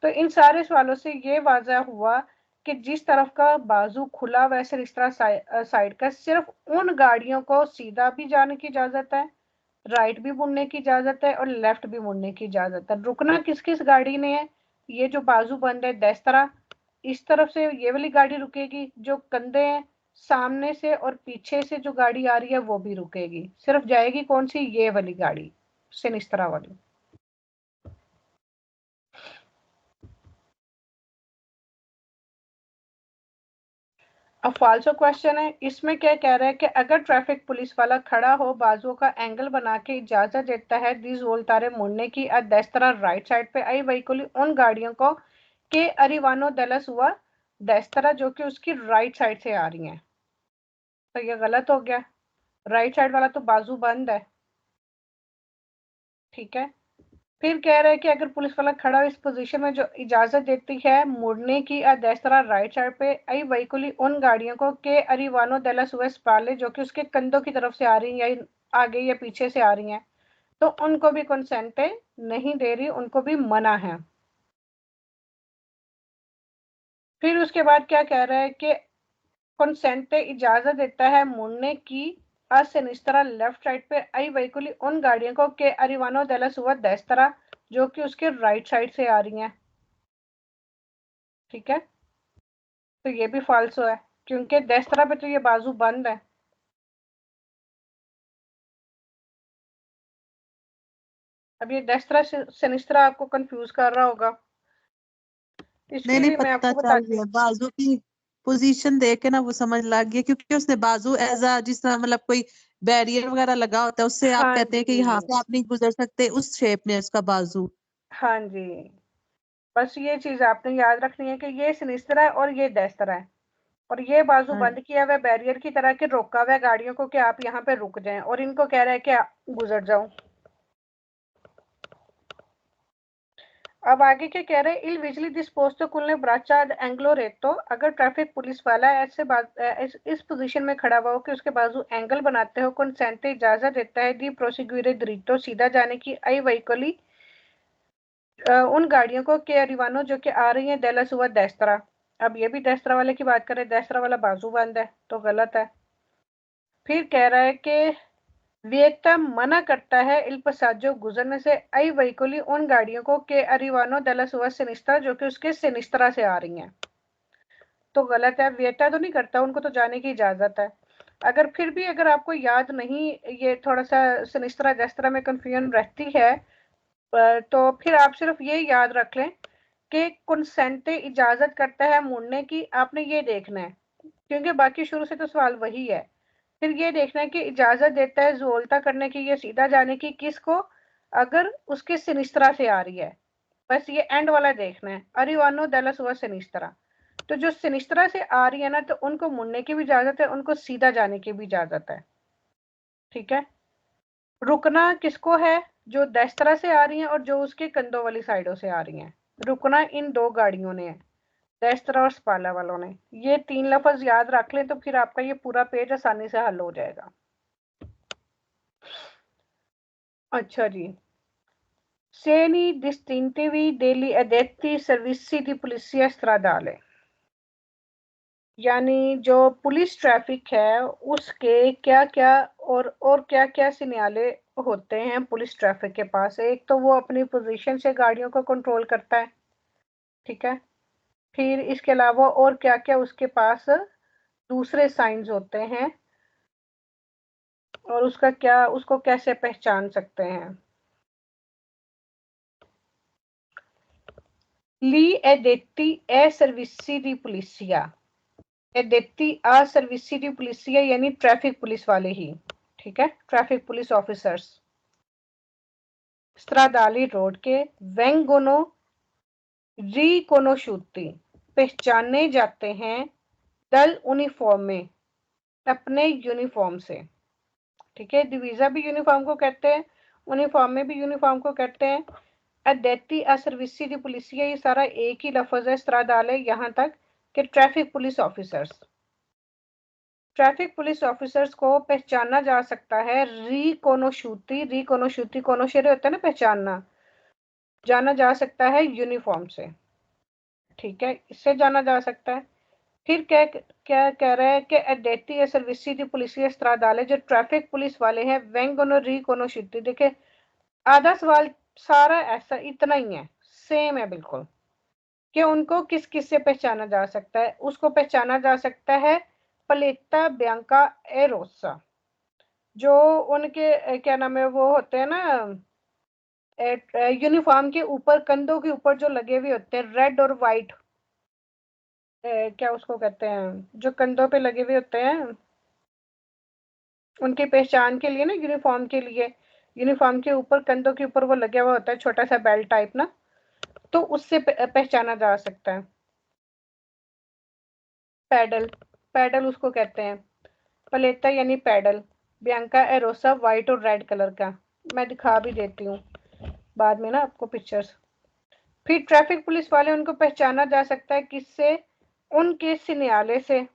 S1: तो इन सारे सवालों से ये वाजह हुआ कि जिस तरफ का बाजू खुला वैसे इस तरह साइड का सिर्फ उन गाड़ियों को सीधा भी जाने की इजाजत है, राइट भी मुड़ने की इजाजत है और लेफ्ट भी मुड़ने की इजाजत है। रुकना किस किस गाड़ी ने है, ये जो बाजू बंद है दस्तारा, इस तरफ से ये वाली गाड़ी रुकेगी, जो कंधे हैं सामने से और पीछे से जो गाड़ी आ रही है वो भी रुकेगी, सिर्फ जाएगी कौन सी, ये वाली गाड़ी सिनिस्त्रा वाली। अब फाल्सो क्वेश्चन है, इसमें क्या कह रहा है कि अगर ट्रैफिक पुलिस वाला खड़ा हो, बाजुओं का एंगल बना के इजाजत देता है दिस वोल्टारे मुड़ने की दस्तारा राइट साइड पे आई वहीकुली उन गाड़ियों को के अरिवानो दलस हुआ दस्तारा जो कि उसकी राइट साइड से आ रही हैं। तो ये गलत हो गया, राइट साइड वाला तो बाजू बंद है, ठीक है। फिर कह रहा है कि अगर पुलिस वाला खड़ा हो इस पोजीशन में जो इजाजत देती है मुड़ने की दस्तारा राइट साइड पे आई वहीकुली उन गाड़ियों को के अरिवानो दला सुएस पाले जो कि उसके कंधों की तरफ से आ रही हैं या आगे या पीछे से आ रही हैं, तो उनको भी कंसेंटे नहीं दे रही, उनको भी मना है। फिर उसके बाद क्या कह रहा है कि कंसेंटे इजाजत देता है मुड़ने की असिनिस्त्रा लेफ्ट साइड पे आई वहीकुली उन गाड़ियों को के अरिवानो दला सुआ दस्तारा जो कि उसके राइट साइड से आ रही हैं, ठीक है। तो ये भी फाल्सो है क्योंकि दस्तारा पे तो ये बाजू बंद है। अब ये दस्तारा सिनिस्त्रा आपको कंफ्यूज कर रहा होगा,
S2: नहीं
S1: इसके
S2: नहीं,
S1: लिए मैं
S2: पता
S1: आपको
S2: चल
S1: बताती
S2: गया,
S1: हूँ।
S2: बाजू की पोजीशन देख के ना वो समझ लग गया, क्योंकि उसने बाजू एज अ जिस तरह मतलब कोई बैरियर वगैरह लगा होता है, उससे आप
S1: हाँ
S2: कहते हैं कि यहाँ
S1: जी,
S2: से आप नहीं गुजर सकते, उस शेप में उसका बाजू।
S1: हाँ जी, बस ये चीज आपने याद रखनी है कि ये सिनिस्त्रा है और ये दस्तारा है, और ये बाजू
S2: हाँ।
S1: बंद किया हुआ है बैरियर की तरह के, रोका हुआ है गाड़ियों को कि आप यहाँ पे रुक जाएं, और इनको कह रहा है कि आप गुजर जाओ। अब आगे क्या कह रहे हैं, इल विजिली disposto con le braccia ad angolo retto। अगर ट्रैफिक पुलिस वाला ऐसे इस पोजीशन में खड़ा हुआ हो कि उसके बाजू एंगल बनाते हो, कंसेंटे इजाजत देता है दी प्रोसिक्यूरे दृतो सीधा जाने की आई वहीकली उन गाड़ियों को के अरिवानो जो कि आ रही है डेलस हुआ दस्त्रा। अब ये भी दस्त्रा वाले की बात करें, दस्त्रा वाला बाजू बंद है तो गलत है। फिर कह रहा है कि वियता मना करता है इल पसाजो गुजरने से आई वहीकुली उन गाड़ियों को के अरिवानो दलस हुआ सिनिस्त्रा जो कि उसके सिनिस्त्रा से आ रही हैं, तो गलत है। वियता तो नहीं करता, उनको तो जाने की इजाजत है। अगर फिर भी अगर आपको याद नहीं, ये थोड़ा सा सिनिस्त्रा दस्त्रा में कंफ्यूजन रहती है, तो फिर आप सिर्फ ये याद रख लें कि कंसेंटे इजाजत करता है मुड़ने की, आपने ये देखना है क्योंकि बाकी शुरू से तो सवाल वही है। फिर ये देखना है कि इजाजत देता है जोलता करने की या सीधा जाने की किसको, अगर उसके सिनिस्त्रा से आ रही है, बस ये एंड वाला देखना है, अरिवानो दलस हुआ सिनिस्त्रा। तो जो सिनिस्त्रा से आ रही है ना, तो उनको मुड़ने की भी इजाजत है, उनको सीधा जाने की भी इजाजत है, ठीक है। रुकना किसको है, जो दस्त्रा से आ रही हैं और जो उसके कंधों वाली साइडों से आ रही हैं, रुकना इन दो गाड़ियों ने है, दस्त्रा और स्पाला वालों ने। ये तीन लफ्ज याद रख लें तो फिर आपका ये पूरा पेज आसानी से हल हो जाएगा। अच्छा जी, Seni distintivi degli addetti servizi di polizia stradale, यानी जो पुलिस ट्रैफिक है उसके क्या क्या और क्या क्या सिग्नले होते हैं पुलिस ट्रैफिक के पास। एक तो वो अपनी पोजीशन से गाड़ियों को कंट्रोल करता है, ठीक है। फिर इसके अलावा और क्या क्या उसके पास दूसरे साइंस होते हैं और उसका क्या, उसको कैसे पहचान सकते हैं। Gli addetti ai servizi di polizia, addetti a servizi di polizia यानी ट्रैफिक पुलिस वाले ही, ठीक है, ट्रैफिक पुलिस ऑफिसर्स स्ट्रादाली रोड के वेंगोनो रिकोनोशुती पहचाने जाते हैं दल यूनिफॉर्म में, अपने यूनिफॉर्म से, ठीक है। डिवीजा भी यूनिफॉर्म को कहते हैं, यूनिफॉर्म में भी यूनिफॉर्म को कहते हैं। अडेटी असर्विसी दी पुलिसिया, ये सारा एक ही लफ्ज है, स्ट्रादाले यहाँ तक कि traffic police officers, traffic police officers को पहचाना जा सकता है रिकोनोशुती, रिकोनोशुती कोनोशेरे होता है ना पहचानना, जाना जा सकता है यूनिफॉर्म से, ठीक है, इससे जाना जा सकता है। फिर क्या क्या कह रहा है कि अडेटी सर्विसी दी पुलिसिया स्ट्रादाले, जो ट्रैफिक पुलिस वाले हैं, वेंगोनो रिकोनोशुती, देखिए आधा सवाल सारा ऐसा इतना ही है, सेम है बिल्कुल, कि उनको किस किस से पहचाना जा सकता है। उसको पहचाना जा सकता है पलेटा ब्यांका एरोसा, जो उनके क्या नाम है वो होते हैं ना यूनिफॉर्म के ऊपर, कंधों के ऊपर जो लगे हुए होते हैं रेड और व्हाइट, क्या उसको कहते हैं, जो कंधों पे लगे हुए होते हैं उनकी पहचान के लिए ना, यूनिफॉर्म के लिए, यूनिफॉर्म के ऊपर कंधों के ऊपर वो लगा हुआ होता है छोटा सा बेल्ट टाइप ना, तो उससे पहचाना जा सकता है। पैडल, पैडल उसको कहते हैं, पलेटा यानी पैडल, बियांका एरोसा व्हाइट और रेड कलर का, मैं दिखा भी देती हूँ बाद में ना आपको पिक्चर्स। फिर ट्रैफिक पुलिस वाले, उनको पहचाना जा सकता है किससे, उनके सिनियाले से,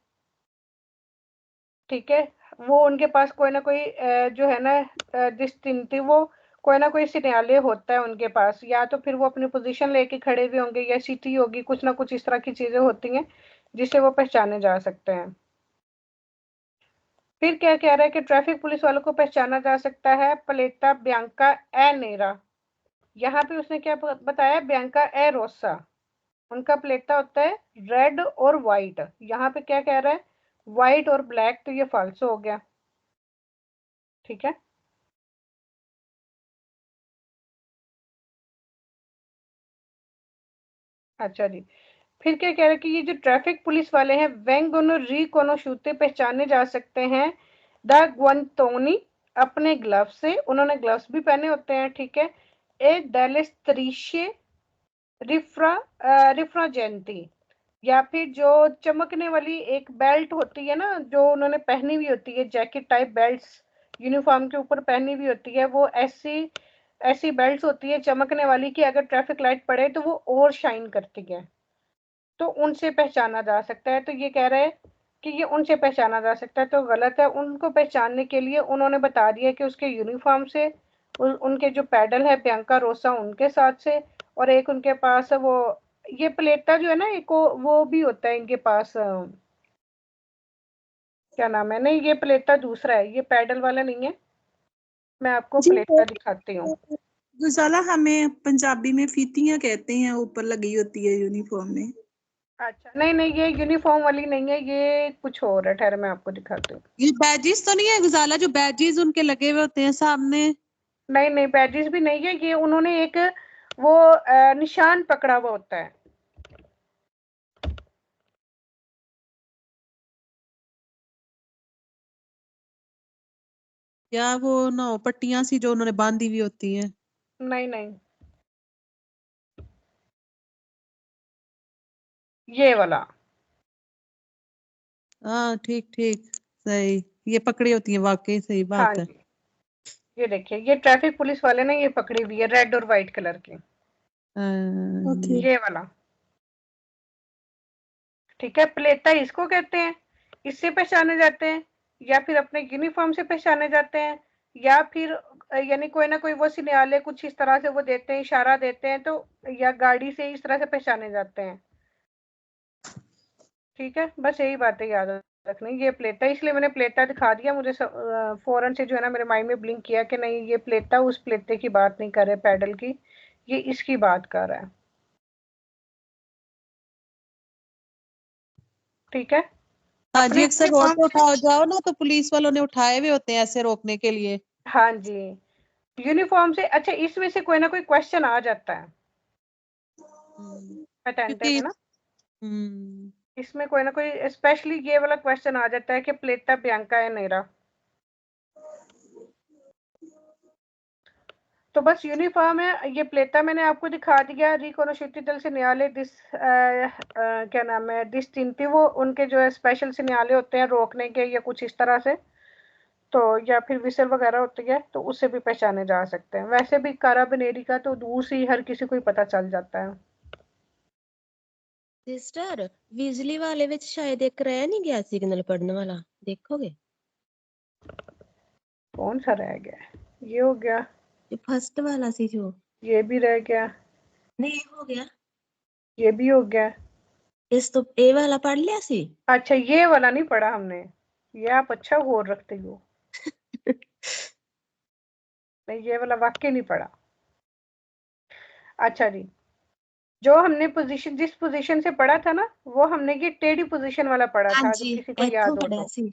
S1: ठीक है, वो उनके पास कोई ना कोई जो है ना डिस्टिंक्टिव, वो कोई ना कोई सिग्नल होता है उनके पास, या तो फिर वो अपनी पोजीशन लेके खड़े हुए होंगे, या सिटी होगी, कुछ ना कुछ इस तरह की चीजें होती हैं जिससे वो पहचाने जा सकते हैं। फिर क्या कह रहा है कि ट्रैफिक पुलिस वालों को पहचाना जा सकता है पलेटा ब्यांका ए नेरा, यहाँ पे उसने क्या बताया, ब्यांका ए रोसा, उनका प्लेटा होता है रेड और व्हाइट, यहाँ पे क्या कह रहा है व्हाइट और ब्लैक, तो ये फाल्सो हो गया, ठीक है। अच्छा जी, फिर क्या कह रहा है कि ये जो ट्रैफिक पुलिस वाले हैं वेंगोनो रिकोनोशुते पहचाने जा सकते हैं द ग्वंतोनी, अपने ग्लव से, उन्होंने ग्लव्स भी पहने होते हैं, ठीक है। ए डेलिस्ट्रीशे रिफ्रा रिफ्राजेंटी, या फिर जो चमकने वाली एक बेल्ट होती है ना, जो उन्होंने पहनी हुई होती है, जैकेट टाइप बेल्ट्स यूनिफॉर्म के ऊपर पहनी हुई होती है, वो ऐसी ऐसी बेल्ट्स होती है चमकने वाली कि अगर ट्रैफिक लाइट पड़े तो वो और शाइन करती है, तो उनसे पहचाना जा सकता है। तो ये कह रहे हैं कि ये उनसे पहचाना जा सकता है, तो गलत है। उनको पहचानने के लिए उन्होंने बता दिया कि उसके यूनिफॉर्म से, उनके जो पैडल है बियांका रोसा उनके साथ से, और एक उनके पास वो ये प्लेटा जो है ना, एक वो भी होता है इनके पास, क्या नाम है, नहीं ये प्लेटा दूसरा है, ये पैडल वाला नहीं है, मैं आपको
S2: जी
S1: प्लेटा दिखाती हूँ।
S2: गुजाला, हमें पंजाबी में फीतियां कहते हैं, ऊपर लगी होती है यूनिफॉर्म में।
S1: अच्छा नहीं नहीं, ये यूनिफॉर्म वाली नहीं है, ये कुछ और है, ठहर मैं आपको दिखाती हूँ।
S2: ये बैजेस तो नहीं है गुजाला, जो बैजेस उनके लगे हुए होते हैं सामने?
S1: नहीं नहीं, बैजेस भी नहीं है, ये उन्होंने एक वो निशान पकड़ा हुआ होता है।
S2: या वो ना हो पट्टियां सी जो उन्होंने बांधी हुई होती है?
S1: नहीं नहीं, ये वाला।
S2: हाँ ठीक ठीक, सही, ये पकड़ी होती है, वाकई सही
S1: हाँ
S2: बात है।
S1: जी, ये देखिए, ये ट्रैफिक पुलिस वाले ने ये पकड़ी हुई है रेड और व्हाइट कलर की,
S2: ओके।
S1: ये वाला, ठीक है। प्लेटा इसको कहते हैं, इससे पहचाने जाते हैं, या फिर अपने यूनिफॉर्म से पहचाने जाते हैं, या फिर यानी कोई ना कोई वो सिग्नल कुछ इस तरह से वो देते हैं, इशारा देते हैं, तो या गाड़ी से इस तरह से पहचाने जाते हैं, ठीक है। बस यही बातें याद रखनी, ये प्लेटा, इसलिए मैंने प्लेटा दिखा दिया, मुझे फौरन से जो है ना मेरे माइंड में ब्लिंक किया कि नहीं ये प्लेटा उस प्लेटे की बात नहीं कर रहे पैडल की, ये इसकी बात कर रहा है। ठीक है।
S2: हाँ जी,
S1: अपने
S2: अक्सर रोड पे उठाओ जाओ ना तो पुलिस वालों ने उठाए हुए होते हैं ऐसे रोकने के लिए।
S1: हाँ जी, यूनिफॉर्म से। अच्छा, इसमें से कोई ना कोई क्वेश्चन आ जाता है अटेंडेंट
S2: क्योंकि
S1: है ना,
S2: हम्म
S1: इसमें कोई ना कोई स्पेशली ये वाला क्वेश्चन आ जाता है कि प्लेटा बियांका है नेरा। तो बस यूनिफॉर्म है, ये प्लेटा मैंने आपको दिखा दिया। रिकोनोशिटी दल से न्यायालय क्या नाम है, डिस्टिंक्टिव, उनके जो है स्पेशल से न्यायालय होते हैं रोकने के या कुछ इस तरह से, तो या फिर विसल वगैरह होती है तो उससे भी पहचाने जा सकते हैं। वैसे भी काराबनेरी का तो दूर से ही हर किसी को ही पता चल जाता है।
S3: सिस्टर बिजली वाले विच शायद एक रह नहीं गया सिग्नल पढ़ने वाला, देखोगे?
S1: कौन सा रह गया? ये हो गया,
S3: जो फर्स्ट वाला सी जो,
S1: ये भी रह गया,
S3: नहीं हो गया।
S1: ये भी हो गया।
S3: इस तो ए वाला पढ़ लिया सी।
S1: अच्छा, ये वाला नहीं पढ़ा हमने, ये आप अच्छा गौर रखते हो। नहीं, ये वाला वाक्य नहीं पढ़ा। अच्छा जी, जो हमने पोजीशन, जिस पोजीशन से पढ़ा था ना, वो हमने ये टेढ़ी पोजीशन वाला पढ़ा
S3: हाँ
S1: था, जो
S3: जी,
S1: किसी को
S3: इथों
S1: याद हो
S3: पढ़ा
S1: तो।
S3: सी।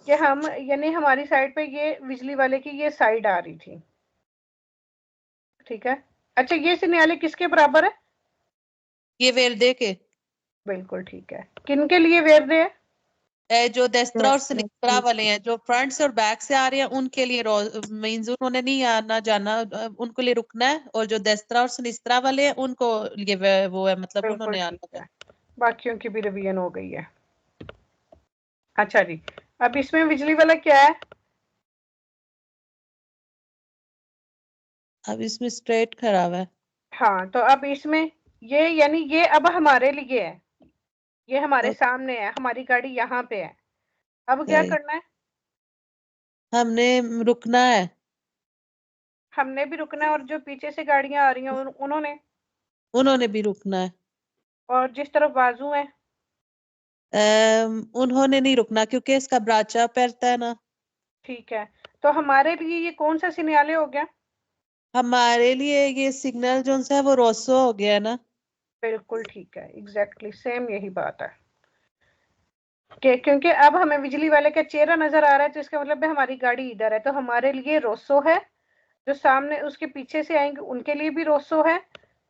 S1: कि हम, यानी हमारी साइड पे ये बिजली वाले की ये साइड आ रही थी, ठीक है। अच्छा, ये से न्यायालय किसके बराबर है?
S2: ये वेरदे के
S1: बिल्कुल ठीक है। किन के लिए वेरदे है?
S2: जो देस्त्रा और सिनिस्त्रा वाले हैं, जो फ्रंट से और बैक से आ रहे हैं उनके लिए मीन्स उन्होंने नहीं आना जाना, उनको लिए रुकना है। और जो देस्त्रा और सिनिस्त्रा वाले हैं उनको लिए वो है, मतलब
S1: बिल्कुल
S2: उन्होंने
S1: ठीक
S2: आना
S1: है,
S2: जाना।
S1: बाकियों की भी रिवीजन हो गई है। अच्छा जी, अब इसमें बिजली वाला क्या है?
S2: अब इसमें स्ट्रेट खड़ा हुआ है।
S1: हाँ, तो अब इसमें ये, यानी ये अब हमारे लिए है, ये हमारे
S2: ओके,
S1: सामने है, हमारी गाड़ी यहाँ पे है। अब क्या करना है?
S2: हमने रुकना है।
S1: हमने भी रुकना है, और जो पीछे से गाड़ियां आ रही हैं उन्होंने,
S2: उन्होंने भी रुकना है।
S1: और जिस तरफ बाजू है,
S2: उन्होंने नहीं रुकना क्योंकि इसका ब्राचा पैरता है ना।
S1: ठीक है। तो हमारे लिए ये कौन सा न्यायालय हो गया?
S2: हमारे लिए ये सिग्नल जो है वो रोसो हो गया ना।
S1: बिल्कुल ठीक है, एग्जैक्टली सेम यही बात है कि क्योंकि अब हमें बिजली वाले का चेहरा नजर आ रहा है, तो इसका मतलब है हमारी गाड़ी इधर है, तो हमारे लिए रोसो है। जो सामने उसके पीछे से आएंगे उनके लिए भी रोसो है।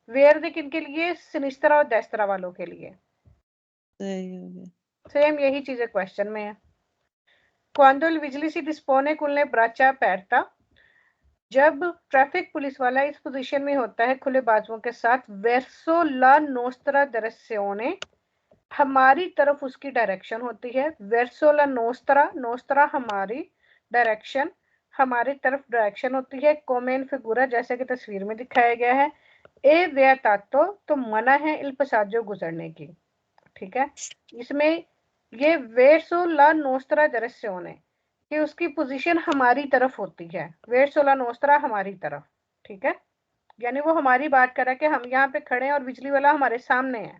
S1: वेयर किनके लिए? सिनिस्त्रा और देस्त्रा वालों के लिए।
S2: सही हो गया।
S1: सेम यही चीजें क्वेश्चन में है। Cuando el vigili si dispone con la braccia aperta, जब ट्रैफिक पुलिस वाला इस पोजीशन में होता है खुले बाजुओं के साथ, verso la nostra direzione, हमारी तरफ उसकी डायरेक्शन होती है। verso la nostra, nostra हमारी, डायरेक्शन हमारी तरफ डायरेक्शन होती है। come in figura, जैसे कि तस्वीर में दिखाया गया है। ए विएटातो, तो मना है इल पसाजो गुजरने की, ठीक है। इसमें ये वेरसो ला नोस्त्रा डायरेक्शन है कि उसकी पोजीशन हमारी तरफ होती है। वेरसो ला नोस्त्रा हमारी तरफ, ठीक है। यानी वो हमारी बात कर रहा है कि हम यहाँ पे खड़े हैं और बिजली वाला हमारे सामने है।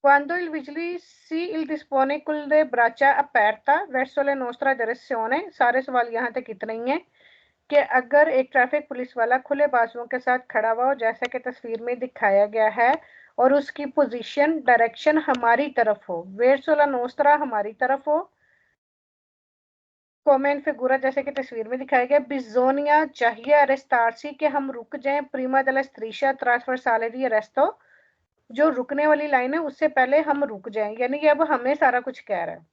S1: Quando il vigili si il dispone con le braccia aperta verso le nostra direzione, सारे सवाल यहाँ तक इतने ही हैं कि अगर एक ट्रैफिक पुलिस वाला खुले बाजुओं के साथ खड़ा हुआ हो, जैसा कि तस्वीर में दिखाया गया है, और उसकी पोजीशन, डायरेक्शन हमारी तरफ हो, verso la nostra हमारी तरफ हो, कॉमेन फिगुरा जैसे कि तस्वीर में दिखाया गया, बिजोनिया चाहिए अरेस्टारसी कि हम रुक जाएं, प्रीमा दला स्त्रीशा ट्रांसफर दी अरेस्टो, जो रुकने वाली लाइन है उससे पहले हम रुक जाएं, यानी कि अब हमें सारा कुछ कह रहा है।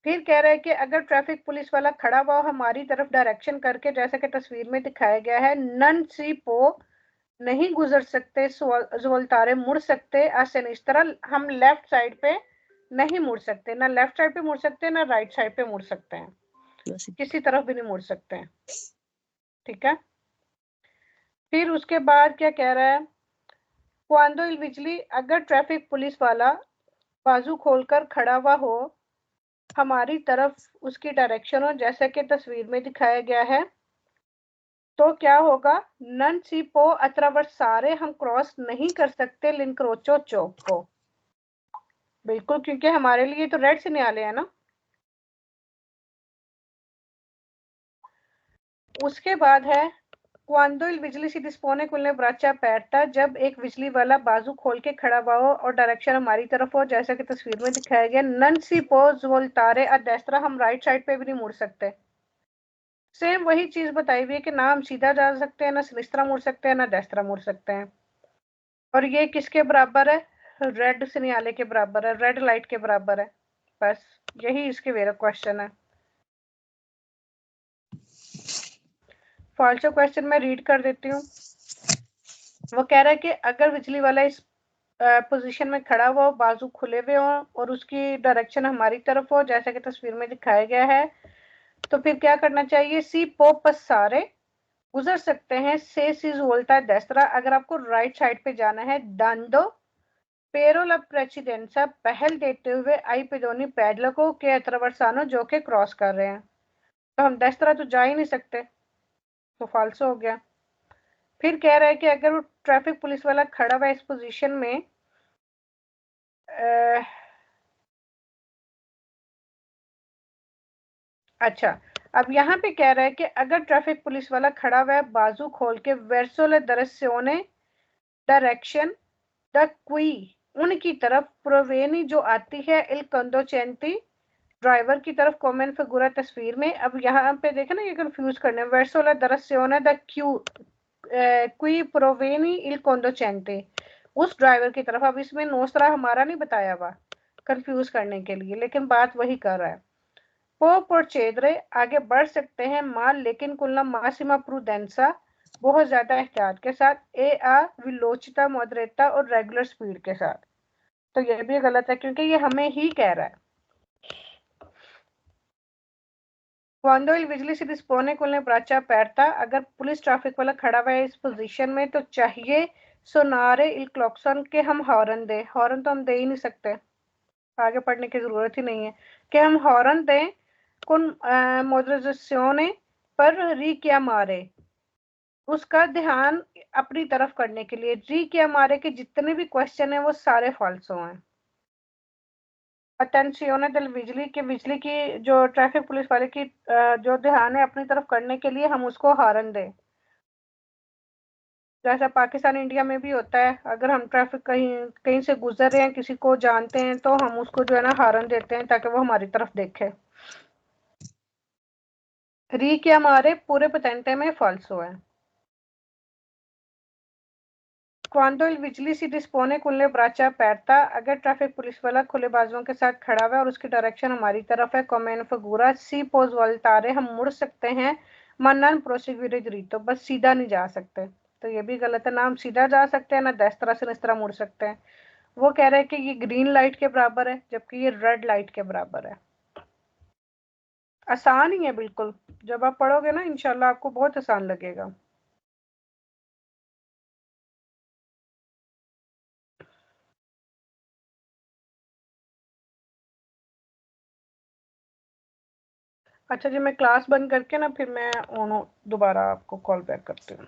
S1: फिर कह रहा है कि अगर ट्रैफिक पुलिस वाला खड़ा हुआ हमारी तरफ डायरेक्शन करके, जैसा कि तस्वीर में दिखाया गया है, नन सी पो नहीं गुजर सकते, जोल्तारे मुड़ सकते, असिनिस्त्रा हम लेफ्ट साइड पे नहीं मुड़ सकते, ना लेफ्ट साइड पे मुड़ सकते ना राइट साइड पे मुड़ सकते हैं, किसी तरफ भी नहीं मुड़ सकते हैं, ठीक है। फिर उसके बाद क्या कह रहा है? क्वांडो इल बिजली, अगर ट्रैफिक पुलिस वाला बाजू खोलकर खड़ा हुआ हो हमारी तरफ, उसकी डायरेक्शन हो जैसा कि तस्वीर में दिखाया गया है, तो क्या होगा? नन सी पो अत्रावर्सारे, हम क्रॉस नहीं कर सकते लिंक्रोचो चौक को, बिल्कुल, क्योंकि हमारे लिए तो रेड सिग्नल है ना। उसके बाद है Cuando il vigili si dispone con le braccia aperta, जब एक बिजली वाला बाजू खोल के खड़ा हुआ हो और डायरेक्शन हमारी तरफ हो, जैसा कि तस्वीर में दिखाया गया। non si può voltare a destra, हम राइट साइड पे भी नहीं मुड़ सकते। सेम वही चीज बताई हुई है कि ना हम सीधा जा सकते हैं, ना सिनिस्त्रा मुड़ सकते हैं, ना डेस्त्रा मुड़ सकते हैं। और ये किसके बराबर है? रेड सिग्नल के बराबर है, रेड लाइट के बराबर है। बस यही इसके वेरा क्वेश्चन है। फॉल्सो क्वेश्चन में रीड कर देती हूँ। वो कह रहा है कि अगर बिजली वाला इस पोजीशन में खड़ा हुआ हो, बाजू खुले हुए हो और उसकी डायरेक्शन हमारी तरफ हो, जैसा कि तस्वीर में दिखाया गया है, तो फिर क्या करना चाहिए? सी पो पसारे, गुजर सकते हैं। से सीज वोल्टा डेस्त्रा, अगर आपको राइट साइड पे जाना है। डांडो पेरो ला प्रेसिडेंसा, पहल देते हुए आई पेदोनी पैडलको के अत्रवर्सानो, जो के क्रॉस कर रहे हैं। तो हम डेस्त्रा तो जा ही नहीं सकते, तो फाल्सो हो गया। फिर कह रहा है कि अगर वो ट्रैफिक पुलिस वाला खड़ा हुआ इस पोजीशन में, अच्छा, अब यहाँ पे कह रहा है कि अगर ट्रैफिक पुलिस वाला खड़ा हुआ है बाजू खोल के, वर्सोले दरस्योने डायरेक्शन द क्वी, उनकी तरफ, प्रोवेनी जो आती है, इल कंदोचेंती ड्राइवर की तरफ, कॉमन फिगुरा तस्वीर में। अब यहाँ पे देखे ना, ये कंफ्यूज करने, वर्सोला दरस्योने द क्यू क्वी प्रोवेनी इल कंदोचेंती, उस ड्राइवर की तरफ। अब इसमें नोस्त्रा हमारा नहीं बताया हुआ कंफ्यूज करने के लिए, लेकिन बात वही कर रहा है। पो प्रोचेदरे, आगे बढ़ सकते हैं माल, लेकिन कुलना मासिमा प्रूडेंसा, बहुत ज्यादा एहतियात के साथ। ए आ विलोचिता मॉडरेटा, और रेगुलर स्पीड के साथ। तो यह भी गलत है, क्योंकि ये हमें ही कह रहा है। Cuando il vigili si dispone con le braccia aperta, अगर पुलिस ट्रैफिक वाला खड़ा हुआ है इस पोजीशन में, तो चाहिए सोनारे इल क्लॉक्सन के हम हॉर्न दे। हॉर्न तो हम दे ही नहीं सकते, आगे पढ़ने की जरूरत ही नहीं है कि हम हॉर्न दें। con motorizzazione पर री क्या मारे, उसका ध्यान अपनी तरफ करने के लिए। री क्या मारे के जितने भी क्वेश्चन है वो सारे फाल्सो हैं। अटेंशियोने दिल बिजली के, बिजली की जो ट्रैफिक पुलिस वाले की जो ध्यान है अपनी तरफ करने के लिए, हम उसको हॉर्न दें। जैसा पाकिस्तान इंडिया में भी होता है, अगर हम ट्रैफिक कहीं कहीं से गुजर रहे हैं, किसी को जानते हैं, तो हम उसको जो है ना हॉर्न देते हैं ताकि वो हमारी तरफ देखे। री के हमारे पूरे पतेंटे में फाल्सो है। Cuando il vigili si dispone con le braccia aperta, अगर ट्रैफिक पुलिस वाला खुले बाजुओं के साथ खड़ा हुआ है और उसकी डायरेक्शन हमारी तरफ है, कॉमेन फगूरा सी पोज वल्टारे, हम मुड़ सकते हैं। मनन प्रोसिक्यूटरी दरीतो, बस सीधा नहीं जा सकते। तो ये भी गलत है, ना हम सीधा जा सकते हैं, ना देस्त्रा से निस्त्रा मुड़ सकते हैं। वो कह रहे हैं कि ये ग्रीन लाइट के बराबर है, जबकि ये रेड लाइट के बराबर है। आसान ही है बिल्कुल, जब आप पढ़ोगे ना इंशाल्लाह आपको बहुत आसान लगेगा। अच्छा जी, मैं क्लास बंद करके ना फिर मैं दोबारा आपको कॉल बैक करती हूँ।